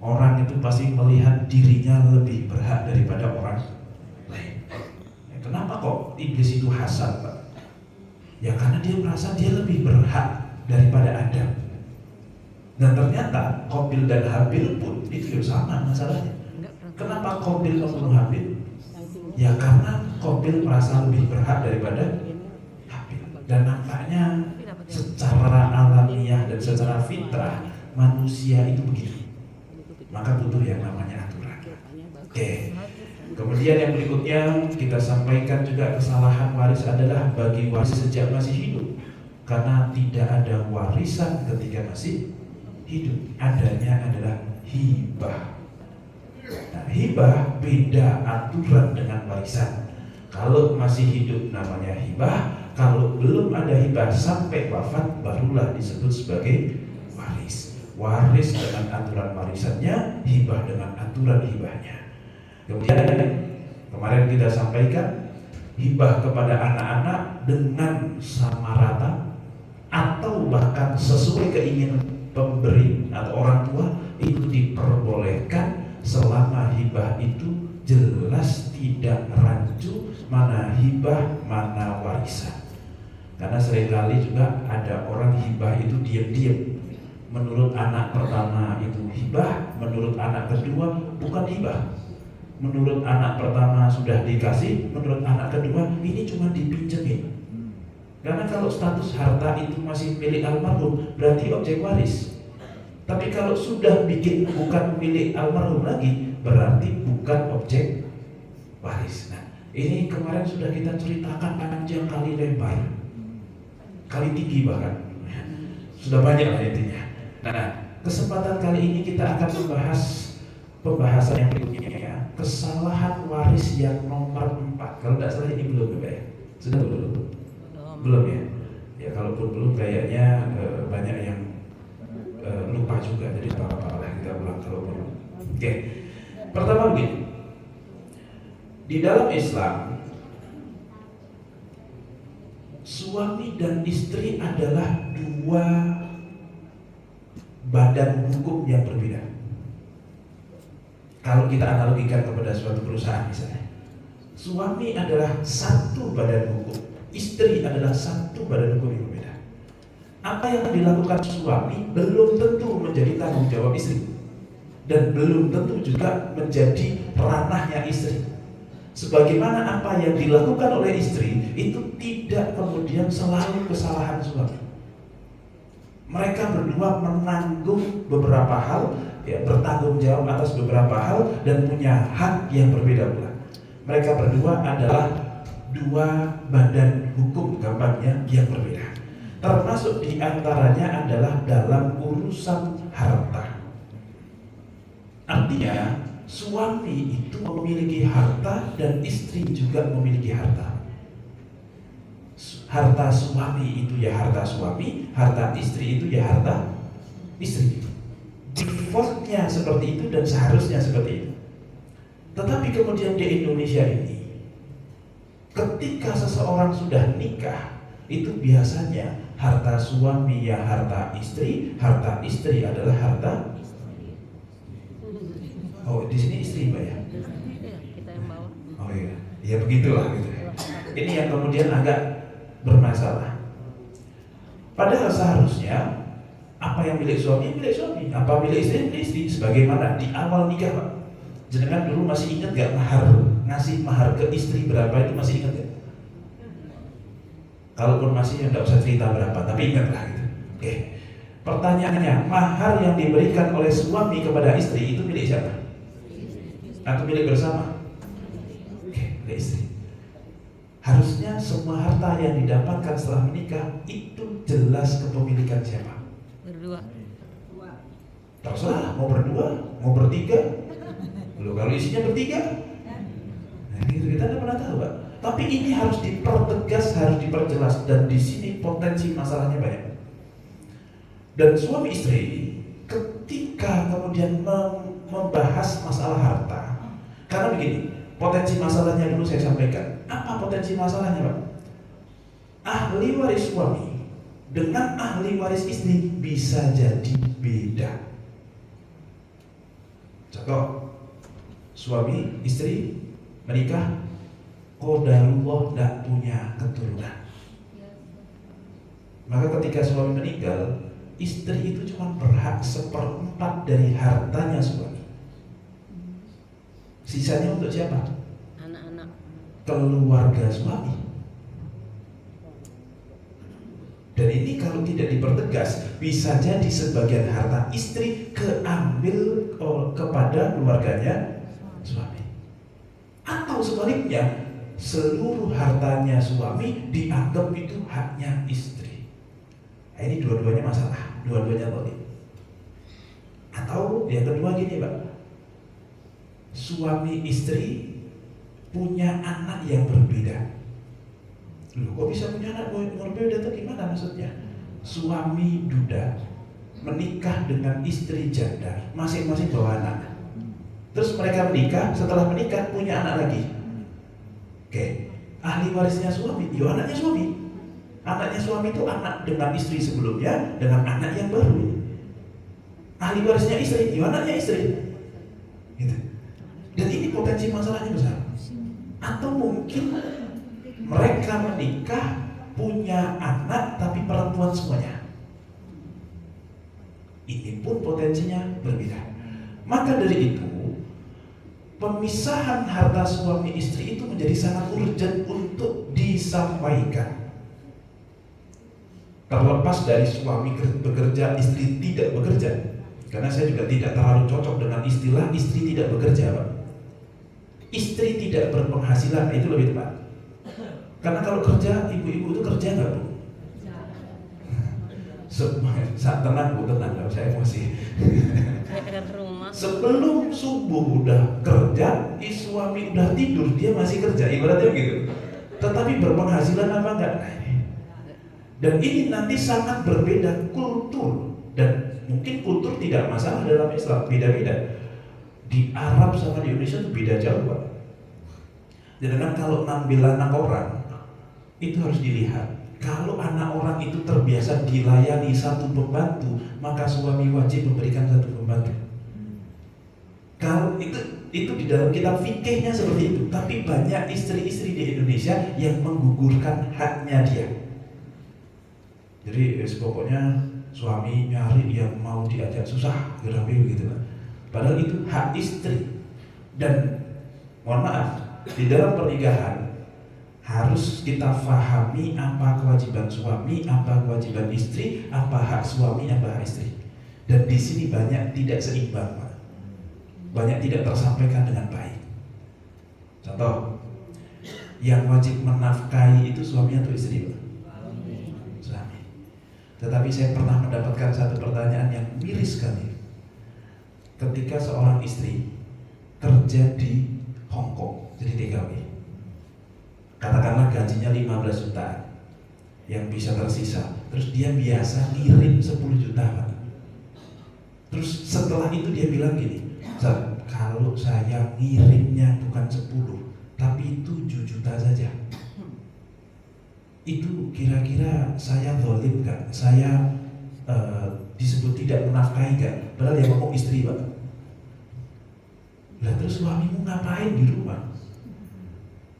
Orang itu pasti melihat dirinya lebih berhak daripada orang lain. Kenapa kok iblis itu hasad, Pak? Ya karena dia merasa dia lebih berhak daripada Adam. Dan ternyata Qabil dan Habil pun itu sama masalahnya. Kenapa Qabil membunuh Habil? Ya karena Qabil merasa lebih berhak daripada Habil. Dan nampaknya secara alamiah dan secara fitrah manusia itu begitu. Maka butuh yang namanya aturan. Oke. Kemudian yang berikutnya kita sampaikan juga kesalahan waris adalah bagi waris sejak masih hidup. Karena tidak ada warisan ketika masih hidup. Adanya adalah hibah. Nah, hibah beda aturan dengan warisan. Kalau masih hidup namanya hibah, kalau belum ada hibah sampai wafat barulah disebut sebagai waris. Waris dengan aturan warisannya, hibah dengan aturan hibahnya. Kemudian kemarin kita sampaikan hibah kepada anak-anak dengan sama rata atau bahkan sesuai keinginan pemberi atau orang tua itu diperbolehkan selama hibah itu jelas tidak rancu mana hibah mana warisan. Karena seringkali juga ada orang hibah itu diam-diam. Menurut anak pertama itu hibah, menurut anak kedua bukan hibah. Menurut anak pertama sudah dikasih, menurut anak kedua ini cuma dipinjemin. Karena kalau status harta itu masih milik almarhum, berarti objek waris. Tapi kalau sudah bikin bukan milik almarhum lagi, berarti bukan objek waris. Nah, ini kemarin sudah kita ceritakan panjang kali lebar, kali tinggi bahkan. Sudah banyak lah intinya. Nah, kesempatan kali ini kita akan membahas pembahasan yang berikutnya ya, kesalahan waris yang nomor 4. Kalau tidak salah ini belum ya? Sudah belum? Belum ya? Ya kalaupun belum kayaknya banyak yang lupa juga, jadi apa-apa lah kita ulang kalau belum. Oke. Pertama begini. Di dalam Islam suami dan istri adalah dua badan hukum yang berbeda. Kalau kita analogikan kepada suatu perusahaan misalnya, suami adalah satu badan hukum, istri adalah satu badan hukum yang berbeda. Apa yang dilakukan suami belum tentu menjadi tanggung jawab istri, dan belum tentu juga menjadi ranahnya istri. Sebagaimana apa yang dilakukan oleh istri itu tidak kemudian selalu kesalahan suami. Mereka berdua menanggung beberapa hal, ya, bertanggung jawab atas beberapa hal dan punya hak yang berbeda pula. Mereka berdua adalah dua badan hukum gampangnya yang berbeda. Termasuk diantaranya adalah dalam urusan harta. Artinya suami itu memiliki harta dan istri juga memiliki harta. Harta suami itu ya harta suami, harta istri itu ya harta istri. Defaultnya seperti itu dan seharusnya seperti itu. Tetapi kemudian di Indonesia ini, ketika seseorang sudah nikah, itu biasanya harta suami ya harta istri adalah harta. Oh, di sini istri Mbak ya? Kita yang bawa. Oh iya, ya begitulah gitu. Ini yang kemudian agak bermasalah. Padahal seharusnya apa yang milik suami, apa milik istri, sebagaimana di awal nikah, Pak. Jenengan dulu masih ingat gak ngasih mahar ke istri berapa itu masih ingat gak? Kalaupun masih ya gak usah cerita berapa, tapi ingatlah gitu. Oke. Pertanyaannya, mahar yang diberikan oleh suami kepada istri itu milik siapa? Atau milik bersama? Oke, milik istri. Harusnya semua harta yang didapatkan setelah menikah itu jelas kepemilikan siapa? Berdua. Terserah, mau berdua, mau bertiga. Loh, kalau isinya bertiga, nah, gitu, kita tidak pernah tahu, Pak. Tapi ini harus dipertegas, harus diperjelas, dan di sini potensi masalahnya banyak. Dan suami istri ketika kemudian membahas masalah harta, karena begini, potensi masalahnya dulu saya sampaikan. Apa potensi masalahnya, Pak? Ahli waris suami dengan ahli waris istri bisa jadi beda. Contoh, suami istri menikah, qadarullah tidak punya keturunan. Maka ketika suami meninggal, istri itu cuma berhak 1/4 dari hartanya suami. Sisanya untuk siapa? Anak-anak. Keluarga suami. Dan ini kalau tidak dipertegas, bisa jadi sebagian harta istri keambil kepada keluarganya suami. Atau sebaliknya, seluruh hartanya suami dianggap itu haknya istri. Nah, ini dua-duanya masalah, dua-duanya zalim. Atau yang kedua gini Pak, suami istri punya anak yang berbeda. Loh, kok bisa punya anak berbeda itu gimana maksudnya? Suami duda menikah dengan istri janda, masing-masing bawa anak. Terus mereka menikah, setelah menikah punya anak lagi. Oke, ahli warisnya suami, yo anaknya suami. Anaknya suami itu anak dengan istri sebelumnya, dengan anak yang baru. Ahli warisnya istri, yo anaknya istri. Gitu. Dan ini potensi masalahnya besar. Atau mungkin mereka menikah, punya anak tapi perempuan semuanya. Ini pun potensinya berbeda. Maka dari itu, pemisahan harta suami istri itu menjadi sangat urgent untuk disampaikan. Terlepas dari suami bekerja, istri tidak bekerja. Karena saya juga tidak terlalu cocok dengan istilah istri tidak bekerja, Pak. Istri tidak berpenghasilan, itu lebih tepat. Karena kalau kerja, ibu-ibu itu kerja nggak Bu? Saat tenang Bu, tenang, kalau saya emosi. Sebelum subuh udah kerja, suami udah tidur, dia masih kerja, ibaratnya begitu. Tetapi berpenghasilan apa enggak? Dan ini nanti sangat berbeda kultur. Dan mungkin kultur tidak masalah dalam Islam, beda-beda. Di Arab sama di Indonesia itu beda jauh Pak. Jadi kalau ngambil anak orang, itu harus dilihat. Kalau anak orang itu terbiasa dilayani satu pembantu, maka suami wajib memberikan satu pembantu. Kalau itu di dalam kitab fikihnya seperti itu. Tapi banyak istri-istri di Indonesia yang menggugurkan haknya dia. Jadi pokoknya suami nyari yang mau diajak susah, kira-kira gitu kan. Padahal itu hak istri. Dan mohon maaf, di dalam pernikahan harus kita fahami apa kewajiban suami, apa kewajiban istri, apa hak suami, apa hak istri. Dan di sini banyak tidak seimbang, Pak. Banyak tidak tersampaikan dengan baik. Contoh, yang wajib menafkahi itu suami atau istri, Pak? Suami. Tetapi saya pernah mendapatkan satu pertanyaan yang miris sekali. Ketika seorang istri kerja di Hong Kong, jadi TKW. Katakanlah gajinya 15 juta yang bisa tersisa. Terus dia biasa ngirim 10 juta Pak. Terus setelah itu dia bilang gini, kalau saya ngirimnya bukan 10 tapi 7 juta saja, itu kira-kira saya zalim gak? Saya disebut tidak menafkahi gak? Padahal yang ngomong istri Pak. Lah terus suamimu ngapain di rumah?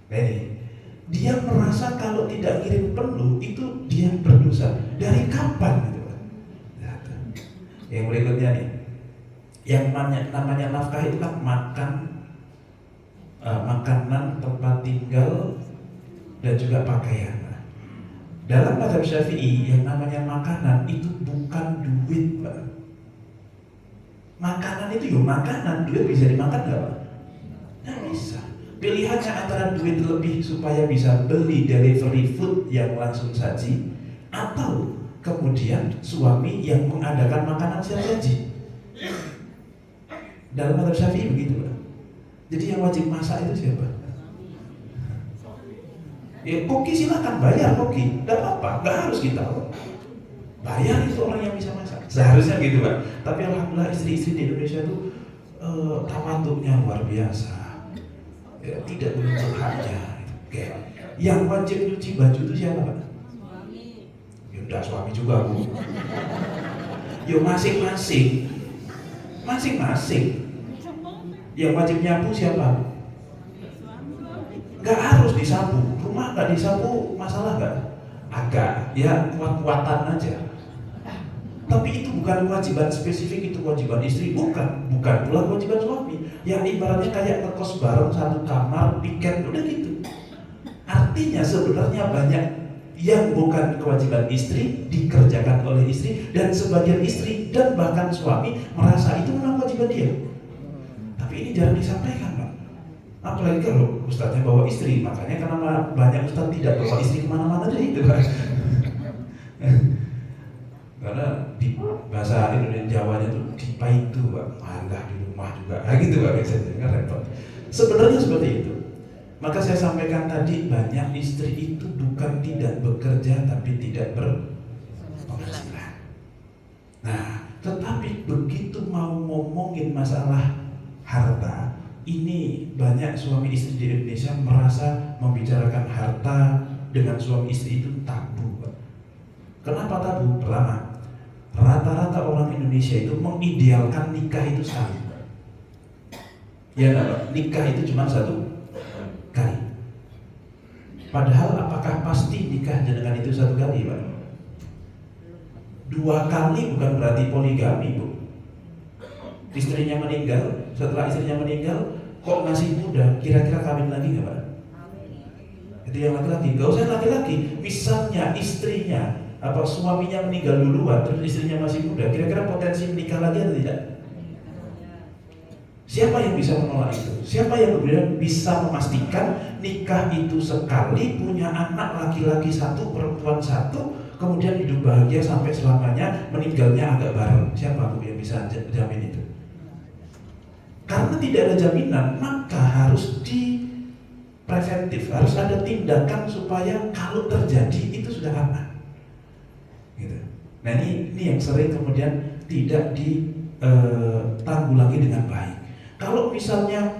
Nah ini, dia merasa kalau tidak kirim penuh itu dia berdosa. Dari kapan gitu Pak? Yang berikutnya nih, yang namanya nafkah itu kan makanan, tempat tinggal, dan juga pakaian. Dalam mazhab Syafi'i yang namanya makanan itu bukan duit Pak. Makanan itu makanan, duit bisa dimakan nggak Pak? Nggak bisa. Pilihannya antara duit lebih supaya bisa beli delivery food yang langsung saji, atau kemudian suami yang mengadakan makanan siap saji. Dalam mazhab Syafi'i begitu Pak. Jadi yang wajib masak itu siapa? Ya koki silakan bayar koki, nggak apa-apa, nggak harus kita bayar, itu orang yang bisa masak. Seharusnya gitu Pak. Tapi alhamdulillah istri-istri di Indonesia itu tawaduknya luar biasa. Ya, tidak menuntut haknya. Oke. Yang wajib nyuci baju itu siapa Pak? Ya Tidak suami juga Bu. Yo masing-masing. Yang wajib nyapu siapa? Gak harus disapu. Rumah gak disapu masalah gak? Agak, ya kuat-kuatan aja. Tapi itu bukan kewajiban spesifik, itu kewajiban istri. Bukan pula kewajiban suami. Yang ibaratnya kayak ngekos bareng satu kamar, piket, udah gitu. Artinya sebenarnya banyak yang bukan kewajiban istri dikerjakan oleh istri, dan sebagian istri dan bahkan suami merasa itu memang kewajiban dia. Tapi ini jarang disampaikan, Pak. Apalagi kalau ustadznya bawa istri, makanya kenapa banyak ustadz tidak bawa istri kemana-mana deh itu, Pak. Karena di bahasa Indonesia Jawanya tuh dipa itu, Pak, malah di rumah juga, gitu Pak, biasanya kan repot. Sebenarnya seperti itu. Maka saya sampaikan tadi, banyak istri itu bukan tidak bekerja tapi tidak berpenghasilan. Nah, tetapi begitu mau ngomongin masalah harta, ini banyak suami istri di Indonesia merasa membicarakan harta dengan suami istri itu tabu. Kenapa tabu? Pertama, rata-rata orang Indonesia itu mengidealkan nikah itu sekali. Ya, nikah itu cuma satu kali. Padahal apakah pasti nikah jenengan itu satu kali, Pak? 2 kali bukan berarti poligami, Bu. Istrinya meninggal, setelah istrinya meninggal kok masih muda, kira-kira kawin lagi nggak, Pak? Itu yang laki-laki. Gak usah laki-laki. Misalnya istrinya suaminya meninggal duluan, terus istrinya masih muda, kira-kira potensi menikah lagi atau tidak? Siapa yang bisa menolak itu? Siapa yang kemudian bisa memastikan nikah itu sekali, punya anak laki-laki 1, perempuan 1, kemudian hidup bahagia sampai selamanya, meninggalnya agak bareng? Siapa yang bisa jamin itu? Karena tidak ada jaminan, maka harus preventif, harus ada tindakan supaya kalau terjadi itu sudah aman. Gitu. Nah ini yang sering kemudian tidak ditanggulangi dengan baik. Kalau misalnya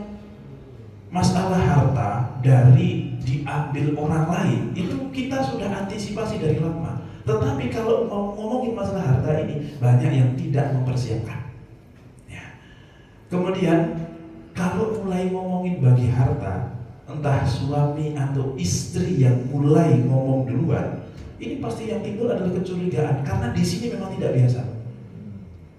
masalah harta dari diambil orang lain, itu kita sudah antisipasi dari lama. Tetapi kalau mau ngomongin masalah harta ini, banyak yang tidak mempersiapkan. Ya. Kemudian kalau mulai ngomongin bagi harta, entah suami atau istri yang mulai ngomong duluan, ini pasti yang timbul adalah kecurigaan, karena di sini memang tidak biasa.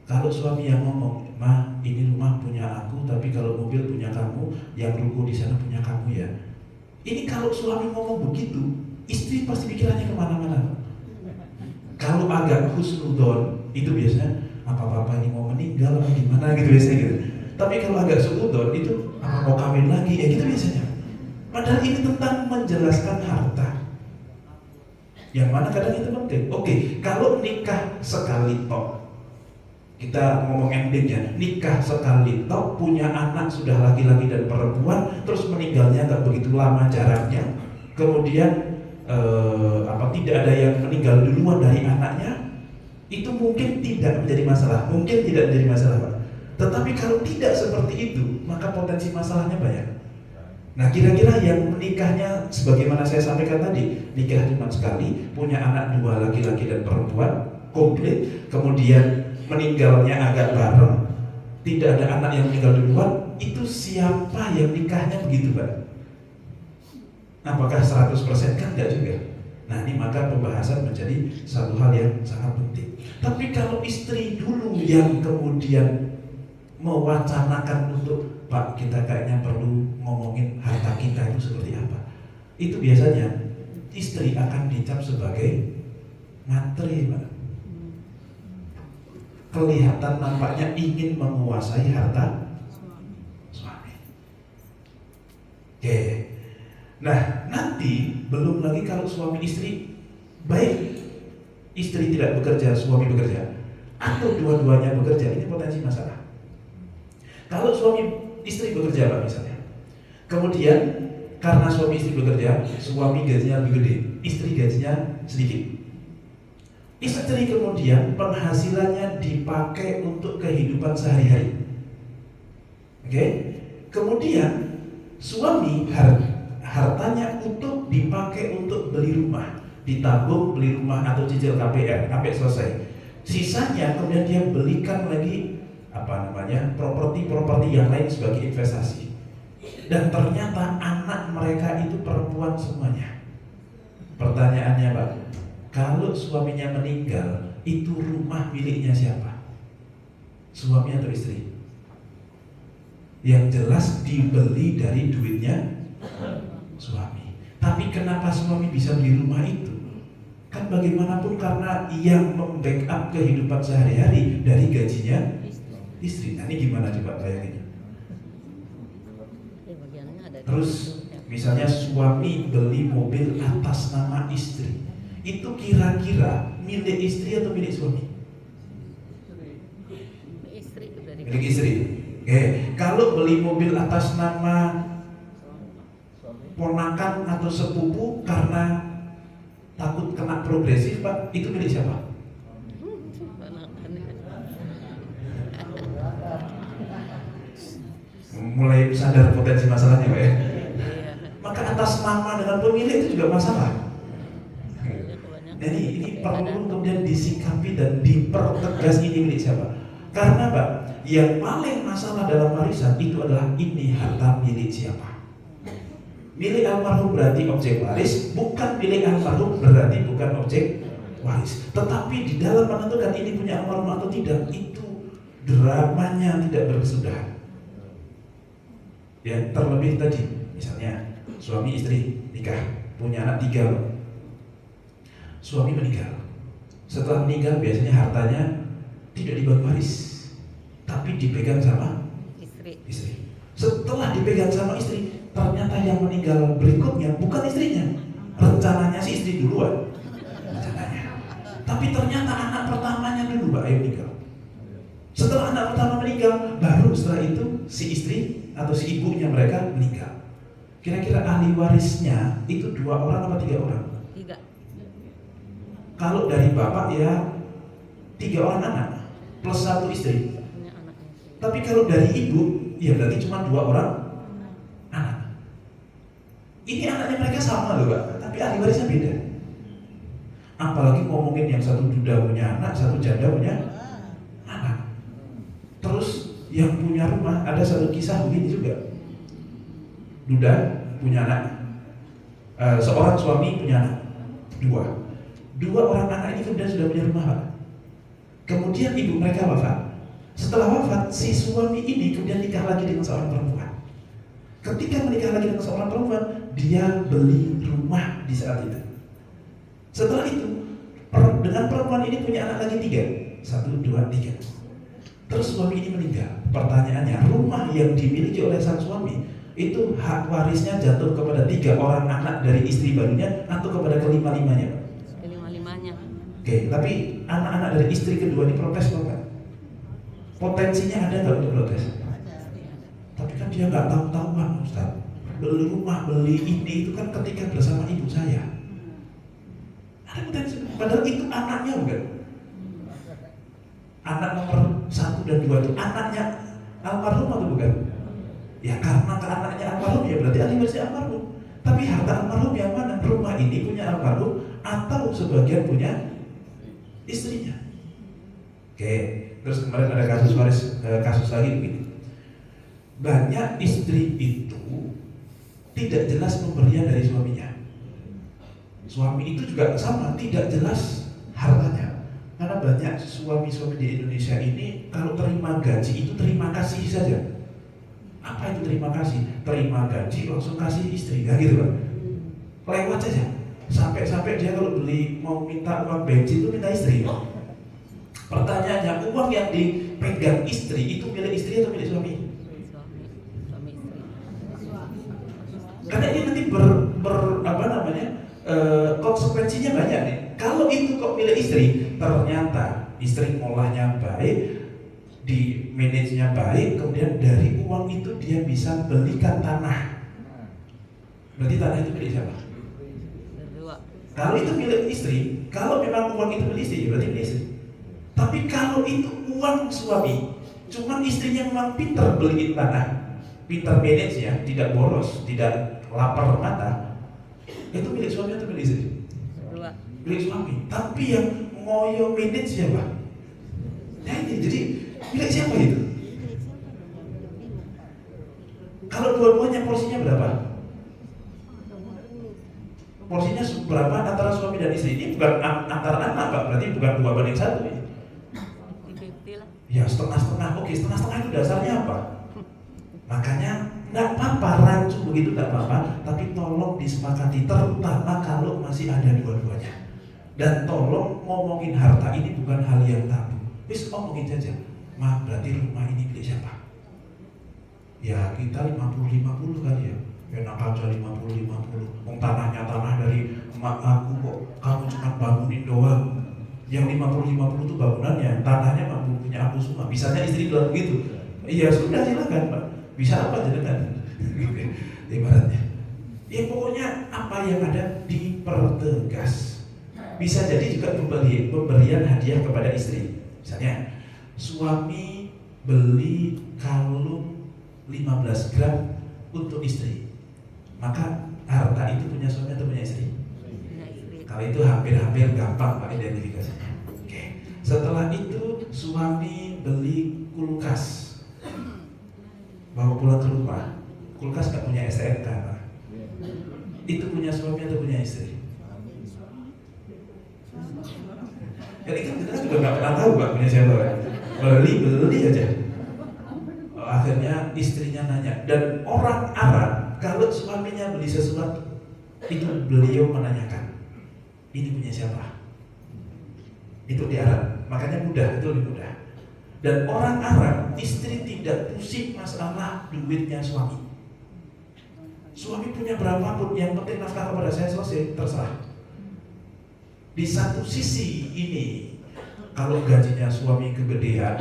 Kalau suami yang ngomong, "Ma, ini rumah punya aku, tapi kalau mobil punya kamu, yang ruko di sana punya kamu ya." Ini kalau suami ngomong begitu, istri pasti pikirannya kemana-mana. Kalau agak husnudon, itu biasanya apa-apa ini mau meninggal atau gimana gitu biasanya gitu. Tapi kalau agak suudon, itu apa mau kawin lagi ya gitu biasanya. Padahal ini tentang menjelaskan harta, yang mana kadang itu penting. Oke, kalau nikah sekali tok, kita ngomong endingnya, nikah sekali tok, punya anak sudah laki-laki dan perempuan, terus meninggalnya nggak begitu lama jaraknya, kemudian tidak ada yang meninggal duluan dari anaknya, itu mungkin tidak menjadi masalah, mungkin tidak menjadi masalah, Pak. Tetapi kalau tidak seperti itu, maka potensi masalahnya banyak. Nah, kira-kira yang menikahnya sebagaimana saya sampaikan tadi, nikah cuma sekali, punya anak 2 laki-laki dan perempuan, komplit, kemudian meninggalnya agak bareng, tidak ada anak yang meninggal duluan, itu siapa yang nikahnya begitu, Pak? Apakah 100%? Kan enggak juga. Nah, ini maka pembahasan menjadi satu hal yang sangat penting. Tapi kalau istri dulu yang kemudian mewacanakan untuk, "Pak, kita kayaknya perlu ngomongin harta kita itu seperti apa," itu biasanya istri akan dicap sebagai ngantri, Pak. Kelihatan nampaknya ingin menguasai harta suami. Oke. Nah, nanti belum lagi kalau suami istri, baik istri tidak bekerja, suami bekerja, atau dua-duanya bekerja, ini potensi masalah. Kalau suami istri bekerja, Pak, misalnya, kemudian karena suami istri bekerja, suami gajinya lebih gede, istri gajinya sedikit. Istri kemudian penghasilannya dipakai untuk kehidupan sehari-hari. Oke? Kemudian suami hartanya untuk dipakai untuk beli rumah. ditabung, beli rumah atau cicil KPR sampai selesai. Sisanya kemudian dia belikan lagi properti-properti yang lain sebagai investasi. Dan ternyata anak mereka itu perempuan semuanya. Pertanyaannya, Pak, kalau suaminya meninggal, itu rumah miliknya siapa? Suami atau istri? Yang jelas dibeli dari duitnya suami. Tapi kenapa suami bisa beli rumah itu? Kan bagaimanapun karena yang membackup kehidupan sehari-hari dari gajinya istri. Nah, ini gimana coba bayangin? Terus misalnya suami beli mobil atas nama istri, itu kira-kira milik istri atau milik suami? Milik istri. Oke, kalau beli mobil atas nama ponakan atau sepupu karena takut kena progresif, Pak, itu milik siapa? Mulai sadar potensi masalahnya, Pak ya. Maka atas nama dengan pemilik itu juga masalah. Jadi ini perlu kemudian disikapi dan dipertegas ini milik siapa. Karena Pak, yang paling masalah dalam warisan itu adalah ini harta milik siapa. Milik almarhum berarti objek waris, bukan milik almarhum berarti bukan objek waris. Tetapi di dalam menentukan ini punya almarhum atau tidak, itu dramanya tidak berkesudahan. Ya, terlebih tadi, misalnya suami istri nikah, punya anak 3. Suami meninggal. Setelah meninggal biasanya hartanya tidak dibagi waris, tapi dipegang sama istri. Setelah dipegang sama istri, ternyata yang meninggal berikutnya bukan istrinya. Rencananya si istri duluan, rencananya. Tapi ternyata anak pertamanya dulu, Pak, yang meninggal. Setelah anak pertama meninggal, baru setelah itu si istri atau si ibunya mereka meninggal. Kira-kira ahli warisnya itu 2 orang atau 3 orang? 3. Kalau dari bapak ya 3 orang anak plus 1 istri. Tapi kalau dari ibu ya berarti cuma 2 orang anak. Ini anaknya mereka sama loh, Pak, tapi ahli warisnya beda. Apalagi ngomongin yang satu duda punya anak, satu janda punya anak. Terus yang punya rumah, ada satu kisah begini juga. Duda punya anak, seorang suami punya anak 2 orang anak ini kemudian sudah punya rumah, Pak. Kemudian ibu mereka wafat. Setelah wafat, si suami ini kemudian nikah lagi dengan seorang perempuan. Ketika menikah lagi dengan seorang perempuan, dia beli rumah di saat itu. Setelah itu, dengan perempuan ini punya anak lagi 3. 1, 2, 3. Terus suami ini meninggal. Pertanyaannya, rumah yang dimiliki oleh sang suami itu hak warisnya jatuh kepada 3 orang anak dari istri barunya atau kepada kelima-limanya? Kelima-limanya. Oke, tapi anak-anak dari istri kedua ini protes kok, Pak? Potensinya ada nggak untuk protes? Tapi kan dia nggak tahu-tahuan, Ustaz. Beli rumah, beli ini itu kan ketika bersama ibu saya. Ada potensi, padahal itu anaknya bukan? Anak nomor 1 dan 2 itu anaknya almarhum atau bukan? Ya karena ke anaknya almarhum ya berarti ahli warisnya almarhum. Tapi harta almarhum yang mana? Rumah ini punya almarhum atau sebagian punya istrinya? Oke, terus kemarin ada kasus lagi begini. Banyak istri itu tidak jelas pemberian dari suaminya. Suami itu juga sama, tidak jelas hartanya. Karena banyak suami-suami di Indonesia ini kalau terima gaji itu terima kasih saja. Apa itu terima kasih? Terima gaji langsung kasih istri, kan gitu, Pak. Lewat saja. Sampai dia kalau mau minta uang bensin itu minta istri. Pertanyaannya, uang yang dipegang istri itu milik istri atau milik suami? Suami istri. Karena ini nanti konsekuensinya banyak nih. Kalau itu kok milik istri, ternyata istri ngolahnya baik, di manajenya baik, kemudian dari uang itu dia bisa belikan tanah. Berarti tanah itu milik siapa? Berdua. Kalau itu milik istri, kalau memang uang itu milik istri, berarti milik istri. Tapi kalau itu uang suami, cuman istrinya memang pintar beliin tanah, pintar manage ya, tidak boros, tidak lapar mata, itu milik suami atau milik istri? Berdua. milik suami. Tapi yang ngoyo minit siapa? Nah ini, jadi milik siapa itu? Kalau dua-duanya porsinya berapa? Porsinya berapa antara suami dan istri? Ini bukan antara anak Pak, berarti bukan 2:1 ini. Ya setengah-setengah, oke setengah-setengah itu dasarnya apa? Makanya nggak apa-apa, rancu begitu nggak apa-apa, tapi tolong disepakati, terutama kalau masih ada dua-duanya. Dan tolong ngomongin harta ini bukan hal yang tabu. Wis ngomongin saja, Ma berarti rumah ini milik siapa? Ya kita 50-50 kali ya. Enak aja 50-50. Tanahnya tanah dari emak aku kok, kamu cuma bangunin doang. Yang 50-50 itu bangunannya, tanahnya punya aku semua. Bisanya istri bilang begitu. Iya sudah silakan Pak. Bisa apa jenengan? Ibaratnya. Ya pokoknya apa yang ada dipertegas. Bisa jadi juga pemberian hadiah kepada istri. Misalnya suami beli kalung 15 gram untuk istri. Maka harta itu punya suami atau punya istri? Kalau itu hampir-hampir gampang Pak identifikasinya. Oke. Setelah itu suami beli kulkas, bawa pulang ke rumah. Kulkas nggak punya STNK Pak. Itu punya suami atau punya istri? Jadi kan kita juga nggak pernah tahu Pak punya siapa Pak. Beli aja. Akhirnya istrinya nanya, dan orang Arab kalau suaminya beli sesuatu itu beliau menanyakan, ini punya siapa? Itu di Arab, makanya mudah, itu lebih mudah. Dan orang Arab, istri tidak pusing masalah duitnya suami. Suami punya berapapun, yang penting nafkah kepada saya selesai, terserah. Di satu sisi ini, kalau gajinya suami kegedean,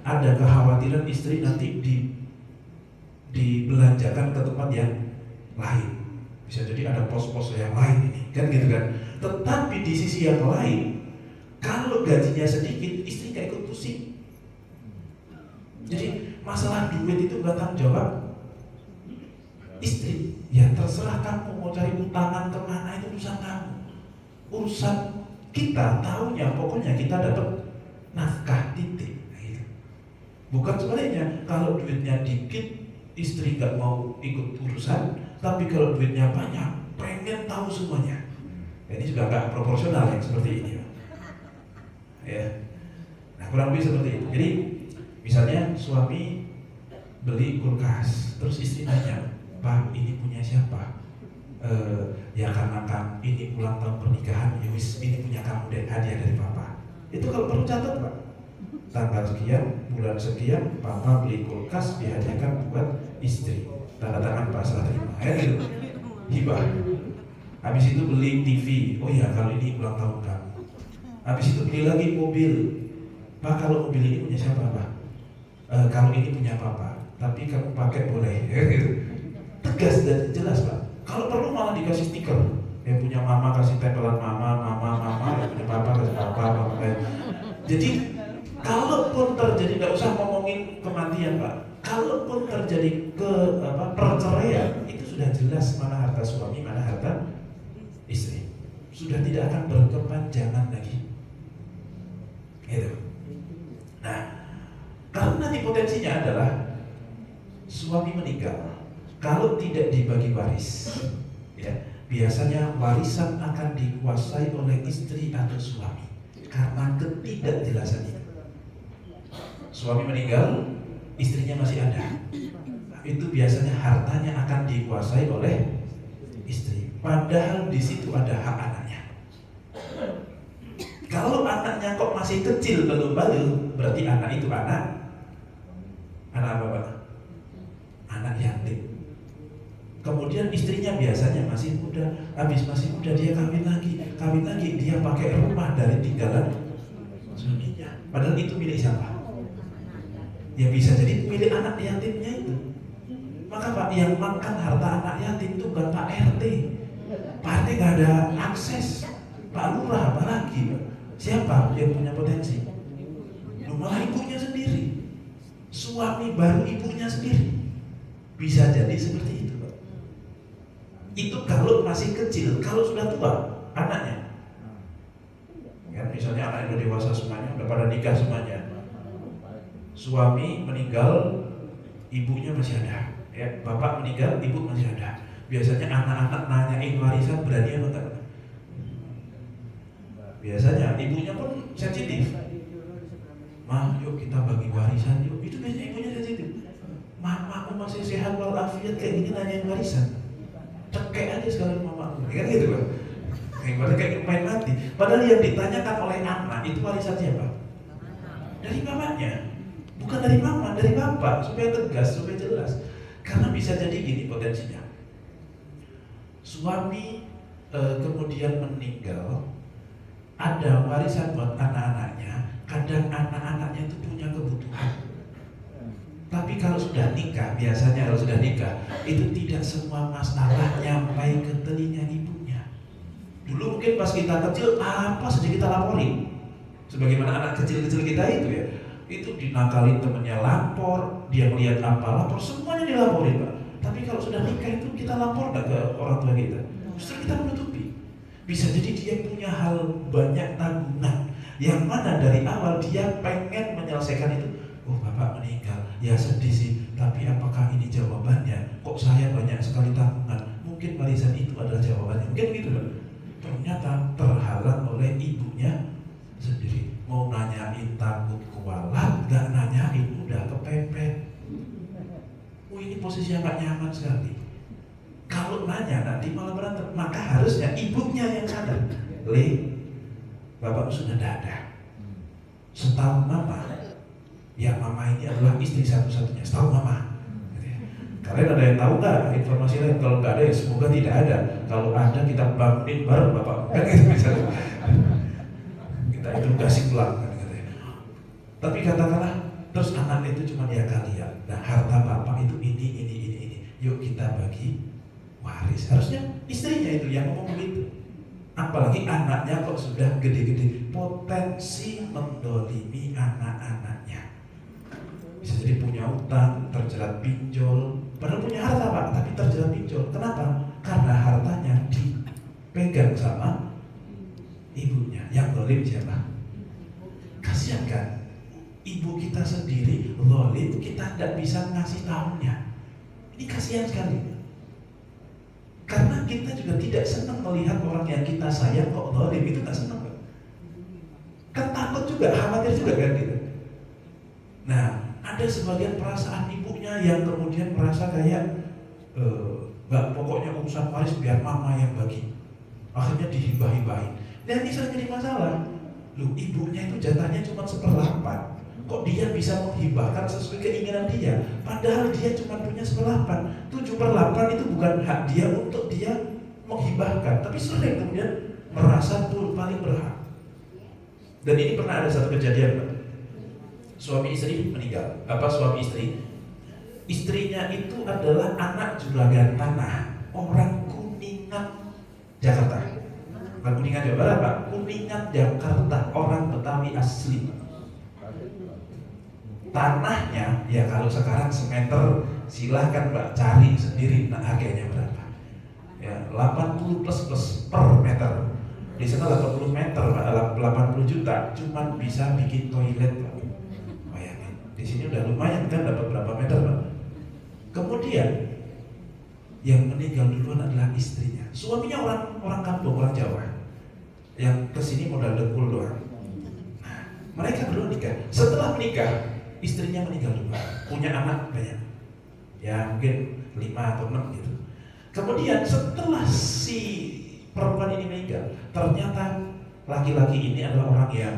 ada kekhawatiran istri nanti dibelanjakan ke tempat yang lain. Bisa jadi ada pos-pos yang lain ini, kan gitu kan. Tetapi di sisi yang lain, kalau gajinya sedikit, istri gak ikut pusing. Jadi masalah duit itu bukan tanggung jawab istri. Ya terserah kamu mau cari utangan kemana, itu urusan kamu. Urusan kita tahunya pokoknya kita dapat nafkah titik. Bukan sebaliknya, kalau duitnya dikit, istri gak mau ikut urusan, tapi kalau duitnya banyak, pengen tahu semuanya. Ini juga gak proporsional yang seperti ini. Ya. Nah kurang lebih seperti itu. Jadi misalnya suami beli kulkas, terus istri nanya, Pak ini punya siapa? Ya karena kan ini ulang tahun pernikahan, ya wis ini punya kamu deh, hadiah dari papa. Itu kalau perlu catat Pak. Tanggal sekian, bulan sekian, papa beli kulkas dihadiahkan buat istri. Tanda tangan Pak serah terima. Gitu. Hibah. Habis itu beli TV. Oh ya, kalau ini ulang tahun kamu. Habis itu beli lagi mobil. Pak, kalau mobil ini punya siapa Pak? Kalau ini punya papa. Tapi kamu pakai boleh. Gitu. Tegas dan jelas Pak. Kalau perlu malah dikasih stiker. Yang punya mama kasih tempelan mama. Yang punya papa kasih papa. Jadi kalaupun terjadi, nggak usah ngomongin kematian Pak. Kalaupun terjadi perceraian, itu sudah jelas mana harta suami, mana harta istri. Sudah tidak akan berkepanjangan lagi. Gitu. Nah, kalau nanti potensinya adalah suami meninggal, kalau tidak dibagi waris, ya biasanya warisan akan dikuasai oleh istri atau suami karena ketidakjelasan itu. Suami meninggal, istrinya masih ada. Itu biasanya hartanya akan dikuasai oleh istri. Padahal di situ ada hak anaknya. Kalau anaknya kok masih kecil belum balik, berarti anak itu anak apa Pak? Anak yatim. Kemudian istrinya biasanya masih muda, habis masih muda dia kawin lagi dia pakai rumah dari tinggalan suaminya. Padahal itu milik siapa? Ya bisa jadi milik anak yatimnya itu. Maka Pak, yang makan harta anak yatim itu bukan Pak RT. Pak RT gak ada akses. Pak Lurah apalagi. Siapa yang punya potensi? Malah ibunya sendiri. Suami baru ibunya sendiri. Bisa jadi seperti itu Pak. Itu kalau masih kecil. Kalau sudah tua anaknya, udah pada nikah semuanya. Suami meninggal, ibunya masih ada. Ya, bapak meninggal, ibu masih ada. Biasanya anak-anak nanyain warisan, berani apa enggak? Biasanya ibunya pun sensitif. Mah, yuk kita bagi warisan yuk. Itu biasanya ibunya sensitif. Mama aku masih sehat walafiat kayak gini nanyain warisan. Cekek aja sekalian mama aku. Kan gitu kan? Kayak main mati. Padahal yang ditanyakan oleh anak itu warisan siapa? Dari bapaknya. Bukan dari mama, dari bapak. Supaya tegas, supaya jelas. Karena bisa jadi gini potensinya. Suami kemudian meninggal, ada warisan buat anak-anaknya. Kadang anak-anaknya itu punya kebutuhan. Tapi kalau sudah nikah, biasanya kalau sudah nikah, itu tidak semua masalah nyampai ke telinga ibunya. Dulu mungkin pas kita kecil, apa saja kita laporin. Sebagaimana anak kecil-kecil kita itu ya, itu dinakalin temennya lapor, dia melihat apa lapor, semuanya dilaporin Pak. Tapi kalau sudah nikah itu kita lapor nggak ke orang tua kita? Justru kita menutupi. Bisa jadi dia punya hal banyak tanggungan, yang mana dari awal dia pengen menyelesaikan itu. Oh bapak meninggal, ya sedih sih, tapi apakah ini jawabannya? Kok saya banyak sekali tanggungan? Mungkin warisan itu adalah jawabannya. Mungkin gitu loh. Ternyata terhalang oleh ibunya sendiri. Mau nanyain takut kualat, gak nanyain udah kepepet. Oh ini posisi yang gak nyaman sekali. Kalau nanya nanti malah berantem. Maka harusnya ibunya yang sadar. Bapak sudah tidak ada. Setahu mama, ya mama ini adalah istri satu-satunya. Setahu mama. Kalian ada yang tahu nggak informasi lain? Kalau nggak ada ya semoga tidak ada. Kalau ada kita bangunin bareng bapak. Kan gitu misalnya. Kita edukasi pulang. Kan, gitu. Tapi katakanlah terus anak itu cuma ya kalian. Nah harta bapak itu ini. Yuk kita bagi waris. Harusnya istrinya itu yang ngomong begitu. Apalagi anaknya kok sudah gede-gede, potensi mendolimi anak-anaknya. Bisa jadi punya utang, terjerat pinjol, padahal punya harta Pak, tapi terjerat pinjol. Kenapa? Karena hartanya dipegang sama ibunya. Yang dolim siapa? Kasihan kan? Ibu kita sendiri dolim, kita tidak bisa ngasih tahunya. Ini kasihan sekali. Karena kita juga tidak senang melihat orang yang kita sayang kok dolim, itu tak senang kan? Kan takut juga, khawatir juga kan gitu. Nah, ada sebagian perasaan ibunya yang kemudian merasa kayak nggak pokoknya urusan waris biar mama yang bagi. Akhirnya dihibah-hibahin. Dan ini sering jadi masalah. Loh, ibunya itu jatahnya cuma 1/8. Kok dia bisa menghibahkan sesuai keinginan dia? Padahal dia cuma punya 1/8. 7/8 itu bukan hak dia untuk dia menghibahkan. Tapi sering kemudian merasa tuh paling berhak. Dan ini pernah ada satu kejadian Pak. Suami istri meninggal. Suami istri? Istrinya itu adalah anak juragan tanah orang Kuningan, Jakarta. Bukan Kuningan Jawa Barat Pak, Kuningan Jakarta, orang Betawi asli. Tanahnya ya kalau sekarang semeter silahkan Mbak cari sendiri harganya berapa. Ya 80 plus per meter. Di sana 80 meter Pak, 80 juta cuman bisa bikin toilet Pak. Bayangin. Di sini udah lumayan kan dapat berapa meter Pak. Kemudian yang meninggal duluan adalah istrinya. Suaminya orang kampung, orang Jawa. Yang kesini modal dengkul doang. Nah, mereka berdua nikah. Setelah menikah istrinya meninggal duluan, punya anak banyak, ya mungkin 5 atau 6 gitu. Kemudian setelah si perempuan ini meninggal, ternyata laki-laki ini adalah orang yang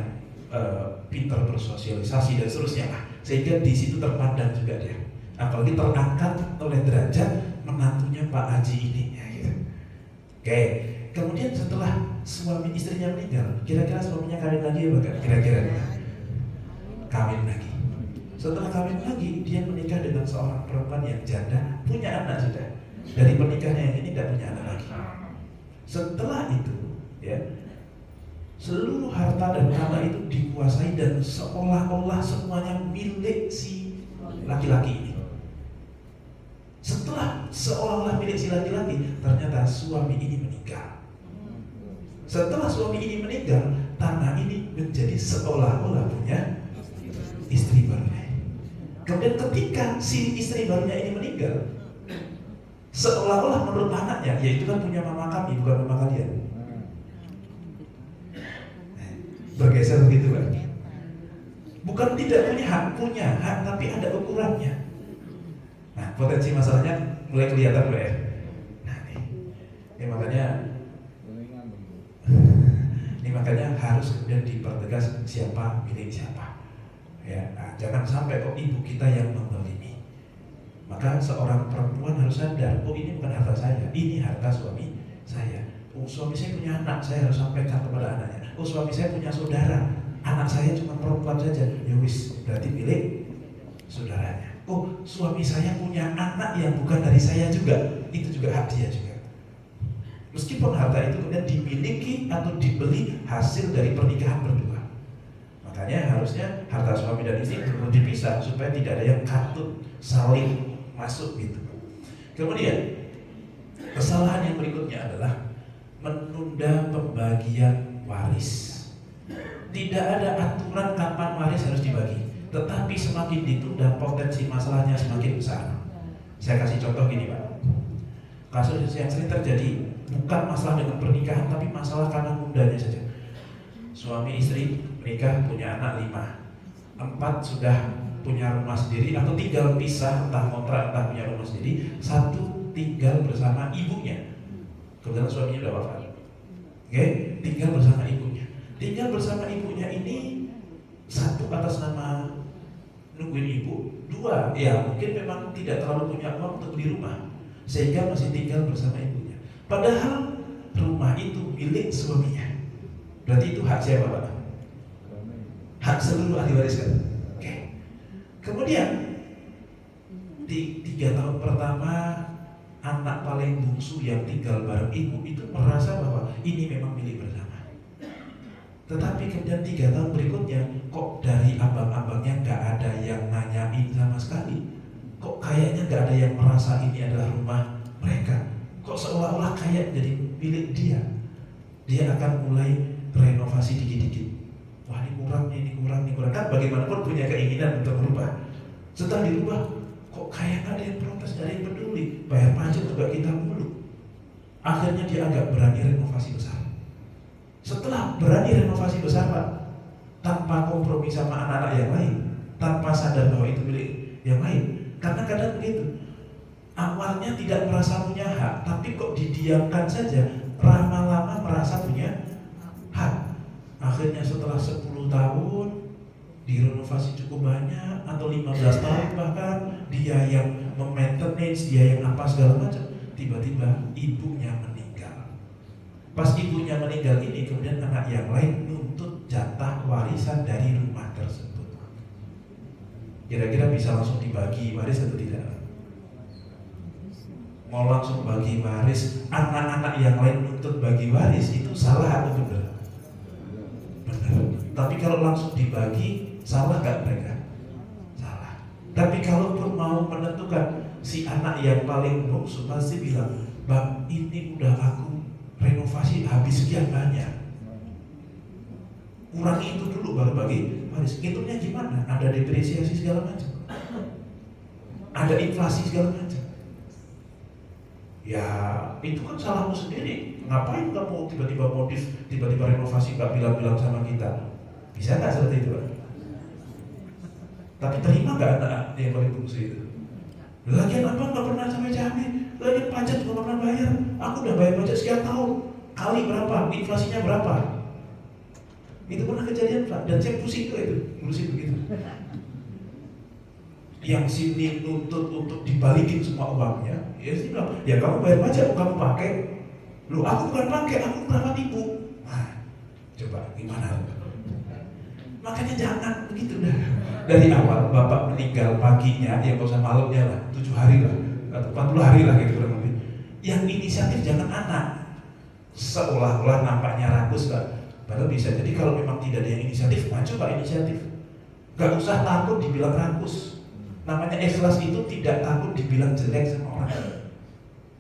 pintar bersosialisasi dan seterusnya lah, sehingga di situ terpandang juga dia. Apalagi terangkat oleh derajat menantunya Pak Haji ini, ya gitu. Oke, kemudian setelah suami istrinya meninggal, kira-kira suaminya kawin lagi apa enggak? Kira-kira kawin lagi. Setelah kawin lagi, dia menikah dengan seorang perempuan yang janda, punya anak sudah. Dari pernikahannya yang ini tidak punya anak lagi. Setelah itu, ya, seluruh harta dan tanah itu dikuasai dan seolah-olah semuanya milik si laki-laki ini. Setelah seolah-olah milik si laki-laki, ternyata suami ini meninggal. Setelah suami ini meninggal, tanah ini menjadi seolah-olah punya istri barunya. Kemudian ketika si istri barunya ini meninggal, seolah-olah menurut anaknya, ya itu kan punya mama kami, bukan mama kalian. Bergeser begitu kan? Bukan tidak punya hak, tapi ada ukurannya. Nah, potensi masalahnya mulai kelihatan ya. Nah, ini makanya harus kemudian dipertegas siapa milik siapa. Ya, nah, jangan sampai kok ibu kita yang menzalimi. Maka seorang perempuan harus sadar, oh ini bukan harta saya, ini harta suami saya. Oh suami saya punya anak, saya harus sampaikan kepada anaknya. Oh suami saya punya saudara, anak saya cuma perempuan saja. Ya wis, berarti milik saudaranya. Oh suami saya punya anak yang bukan dari saya juga, itu juga hak dia juga. Meskipun harta itu kemudian dimiliki atau dibeli hasil dari pernikahan berdua. Makanya harusnya harta suami dan istri perlu dipisah supaya tidak ada yang katut saling masuk gitu. Kemudian kesalahan yang berikutnya adalah menunda pembagian waris. Tidak ada aturan kapan waris harus dibagi, tetapi semakin ditunda potensi masalahnya semakin besar. Saya kasih contoh gini Pak. Kasus yang sering terjadi bukan masalah dengan pernikahan, tapi masalah karena mudanya saja. Suami istri menikah punya anak 5, 4 sudah punya rumah sendiri atau tinggal pisah, entah kontrak entah punya rumah sendiri, 1 tinggal bersama ibunya. Kebetulan suaminya udah wafat. Oke, tinggal bersama ibunya. Tinggal bersama ibunya ini 1 atas nama nungguin ibu, 2 ya mungkin memang tidak terlalu punya uang untuk beli rumah, sehingga masih tinggal bersama ibunya. Padahal rumah itu milik suaminya. Berarti itu hak siapa Pak? Hak seluruh ahli waris kan? Oke. Kemudian di 3 tahun pertama anak paling bungsu yang tinggal bareng ibu itu merasa bahwa ini memang milik bersama. Tetapi kemudian 3 tahun berikutnya kok dari abang-abangnya gak ada yang nanyain sama sekali. Kok kayaknya gak ada yang merasa ini adalah rumah mereka. Kok seolah-olah kayak jadi milik dia. Dia akan mulai renovasi dikit-dikit. Wah ini kurang. Kan bagaimanapun punya keinginan untuk berubah. Setelah dirubah, kok kayak ada yang protes, ada yang peduli. Bayar pajak juga kita mulu. Akhirnya dia agak berani renovasi besar. Setelah berani renovasi besar Pak, tanpa kompromi sama anak-anak yang lain, tanpa sadar bahwa itu milik yang lain. Karena kadang begitu, awalnya tidak merasa punya hak, tapi kok didiamkan saja, lama-lama merasa punya hak. Akhirnya setelah 10 tahun direnovasi cukup banyak, atau 15 tahun bahkan, dia yang memaintenance, dia yang apa segala macam. Tiba-tiba ibunya meninggal. Pas ibunya meninggal ini, kemudian anak yang lain nuntut jatah warisan dari rumah tersebut. Kira-kira bisa langsung dibagi waris atau tidak? Mau langsung bagi waris, anak-anak yang lain nuntut bagi waris, itu salah atau benar? Benar. Tapi kalau langsung dibagi, salah gak mereka? Salah. Tapi kalaupun mau menentukan, si anak yang paling bungsu pasti bilang, Bang, ini udah aku renovasi habis sekian banyak. Kurangi itu dulu baru bagi waris. Hitungnya gimana? Ada depresiasi segala macam, ada inflasi segala macam. Ya itu kan salahmu sendiri. Ngapain kamu tiba-tiba modif, tiba-tiba renovasi gak bilang-bilang sama kita? Bisa gak seperti itu Pak? Tapi terima gak anak yang paling bungsu itu? Lagian apa gak pernah cabai-cabai, lagian pajak gak pernah bayar. Aku udah bayar pajak sekian tahun, kali berapa, inflasinya berapa. Itu pernah kejadian Pak, dan saya pusing tuh itu, ngurusin begitu. Yang sini nuntut untuk dibalikin semua uangnya, ya sih bilang, ya kamu bayar pajak, kamu pakai. Loh aku bukan pakai, aku merawat ibu. Nah, coba gimana? Makanya jangan begitu dah. Dari awal bapak meninggal paginya, ya gak usah malamnya lah, 7 hari lah, atau 40 hari lah gitu kurang lebih. Yang inisiatif jangan anak. Seolah-olah nampaknya rakus Pak. Padahal bisa jadi kalau memang tidak ada yang inisiatif, maju Pak inisiatif. Gak usah takut dibilang rakus. Namanya ikhlas itu tidak takut dibilang jelek sama orang.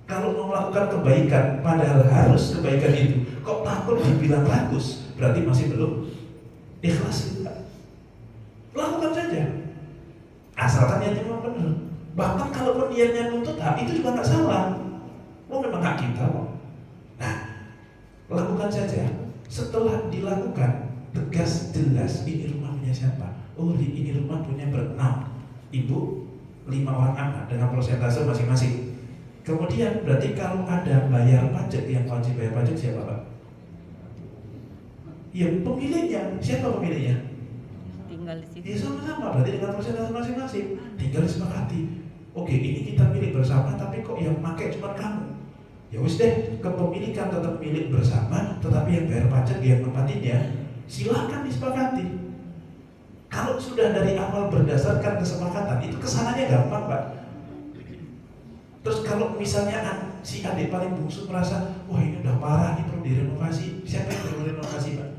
Kalau mau melakukan kebaikan, padahal harus kebaikan itu, kok takut dibilang rakus? berarti masih belum ikhlas itu Pak. Lakukan saja, asalkan niatnya memang benar. Bahkan kalau niatnya nuntut hak itu juga nggak salah. Memang hak kita kok. Nah, lakukan saja. Setelah dilakukan, tegas jelas ini rumah punya siapa. Oh, ini rumah punya berenam, ibu 5 orang anak dengan persentase masing-masing. Kemudian berarti kalau ada bayar pajak, yang wajib bayar pajak siapa Pak? Ya pemiliknya. Siapa pemiliknya? Tinggal di situ. Ya sama-sama, berarti dengan persentase masing-masing. Tinggal disepakati. Oke, ini kita milik bersama, tapi kok yang pakai cuma kamu. Ya wis deh, kepemilikan tetap milik bersama, tetapi yang bayar pajak yang nempatinnya, silakan disepakati. Kalau sudah dari awal berdasarkan kesepakatan, itu kesananya gampang Pak. Terus kalau misalnya si adik paling bungsu merasa, wah ini udah parah nih perlu direnovasi, siapa yang perlu renovasi Pak?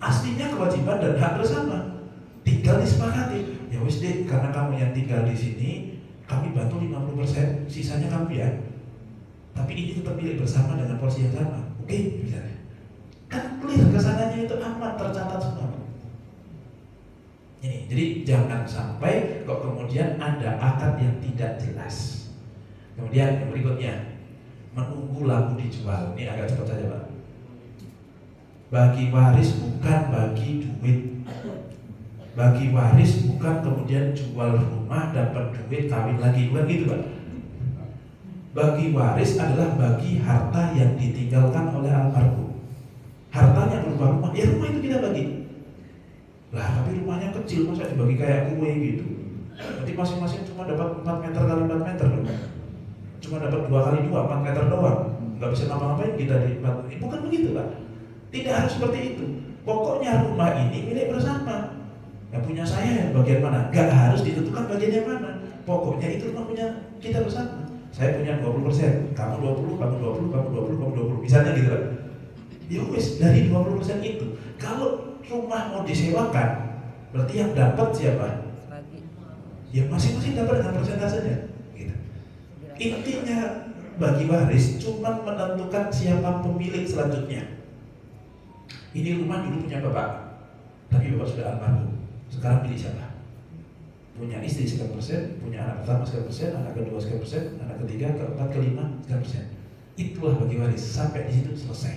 Aslinya kewajiban dan hak bersama, tinggal disepakati. Ya wis deh, karena kamu yang tinggal di sini, kami bantu 50%, sisanya kamu ya. Tapi ini tetap milik bersama dengan porsi yang sama. Oke, misalnya. Kan clear kesananya itu aman, tercatat semua. Ini, jadi jangan sampai kok kemudian ada akad yang tidak jelas. Kemudian yang berikutnya, menunggu laku dijual. Ini agak cepat saja Pak. Bagi waris bukan bagi duit. Bagi waris bukan kemudian jual rumah dapat duit kawin lagi, bukan gitu Pak. Bagi waris adalah bagi harta yang ditinggalkan oleh almarhum. Hartanya berupa rumah, ya rumah itu kita bagi. Lah tapi rumahnya kecil, masa dibagi kayak kue gitu. Berarti masing-masing cuma dapat 4 meter kali 4 meter loh. Cuma dapat 2 kali 2, 4 meter doang. Nggak bisa ngapa-ngapain kita di 4. Bukan begitu Pak. Tidak harus seperti itu. Pokoknya rumah ini milik bersama. Yang punya saya yang bagian mana? Nggak harus ditentukan bagian yang mana. Pokoknya itu rumah punya kita bersama. Saya punya 20%, kamu 20, kamu 20, kamu 20, kamu 20. Misalnya gitu Pak. Ya wis, dari 20% itu, kalau rumah mau disewakan, berarti yang dapat siapa? Bagi. Ya masing-masing dapat dengan persentasenya. Gitu. Intinya bagi waris cuma menentukan siapa pemilik selanjutnya. Ini rumah dulu punya bapak, tapi bapak sudah almarhum. Sekarang milik siapa? Punya istri sekian persen, punya anak pertama sekian persen, anak kedua sekian persen, anak ketiga, keempat, kelima sekian persen. Itulah bagi waris. Sampai di situ selesai.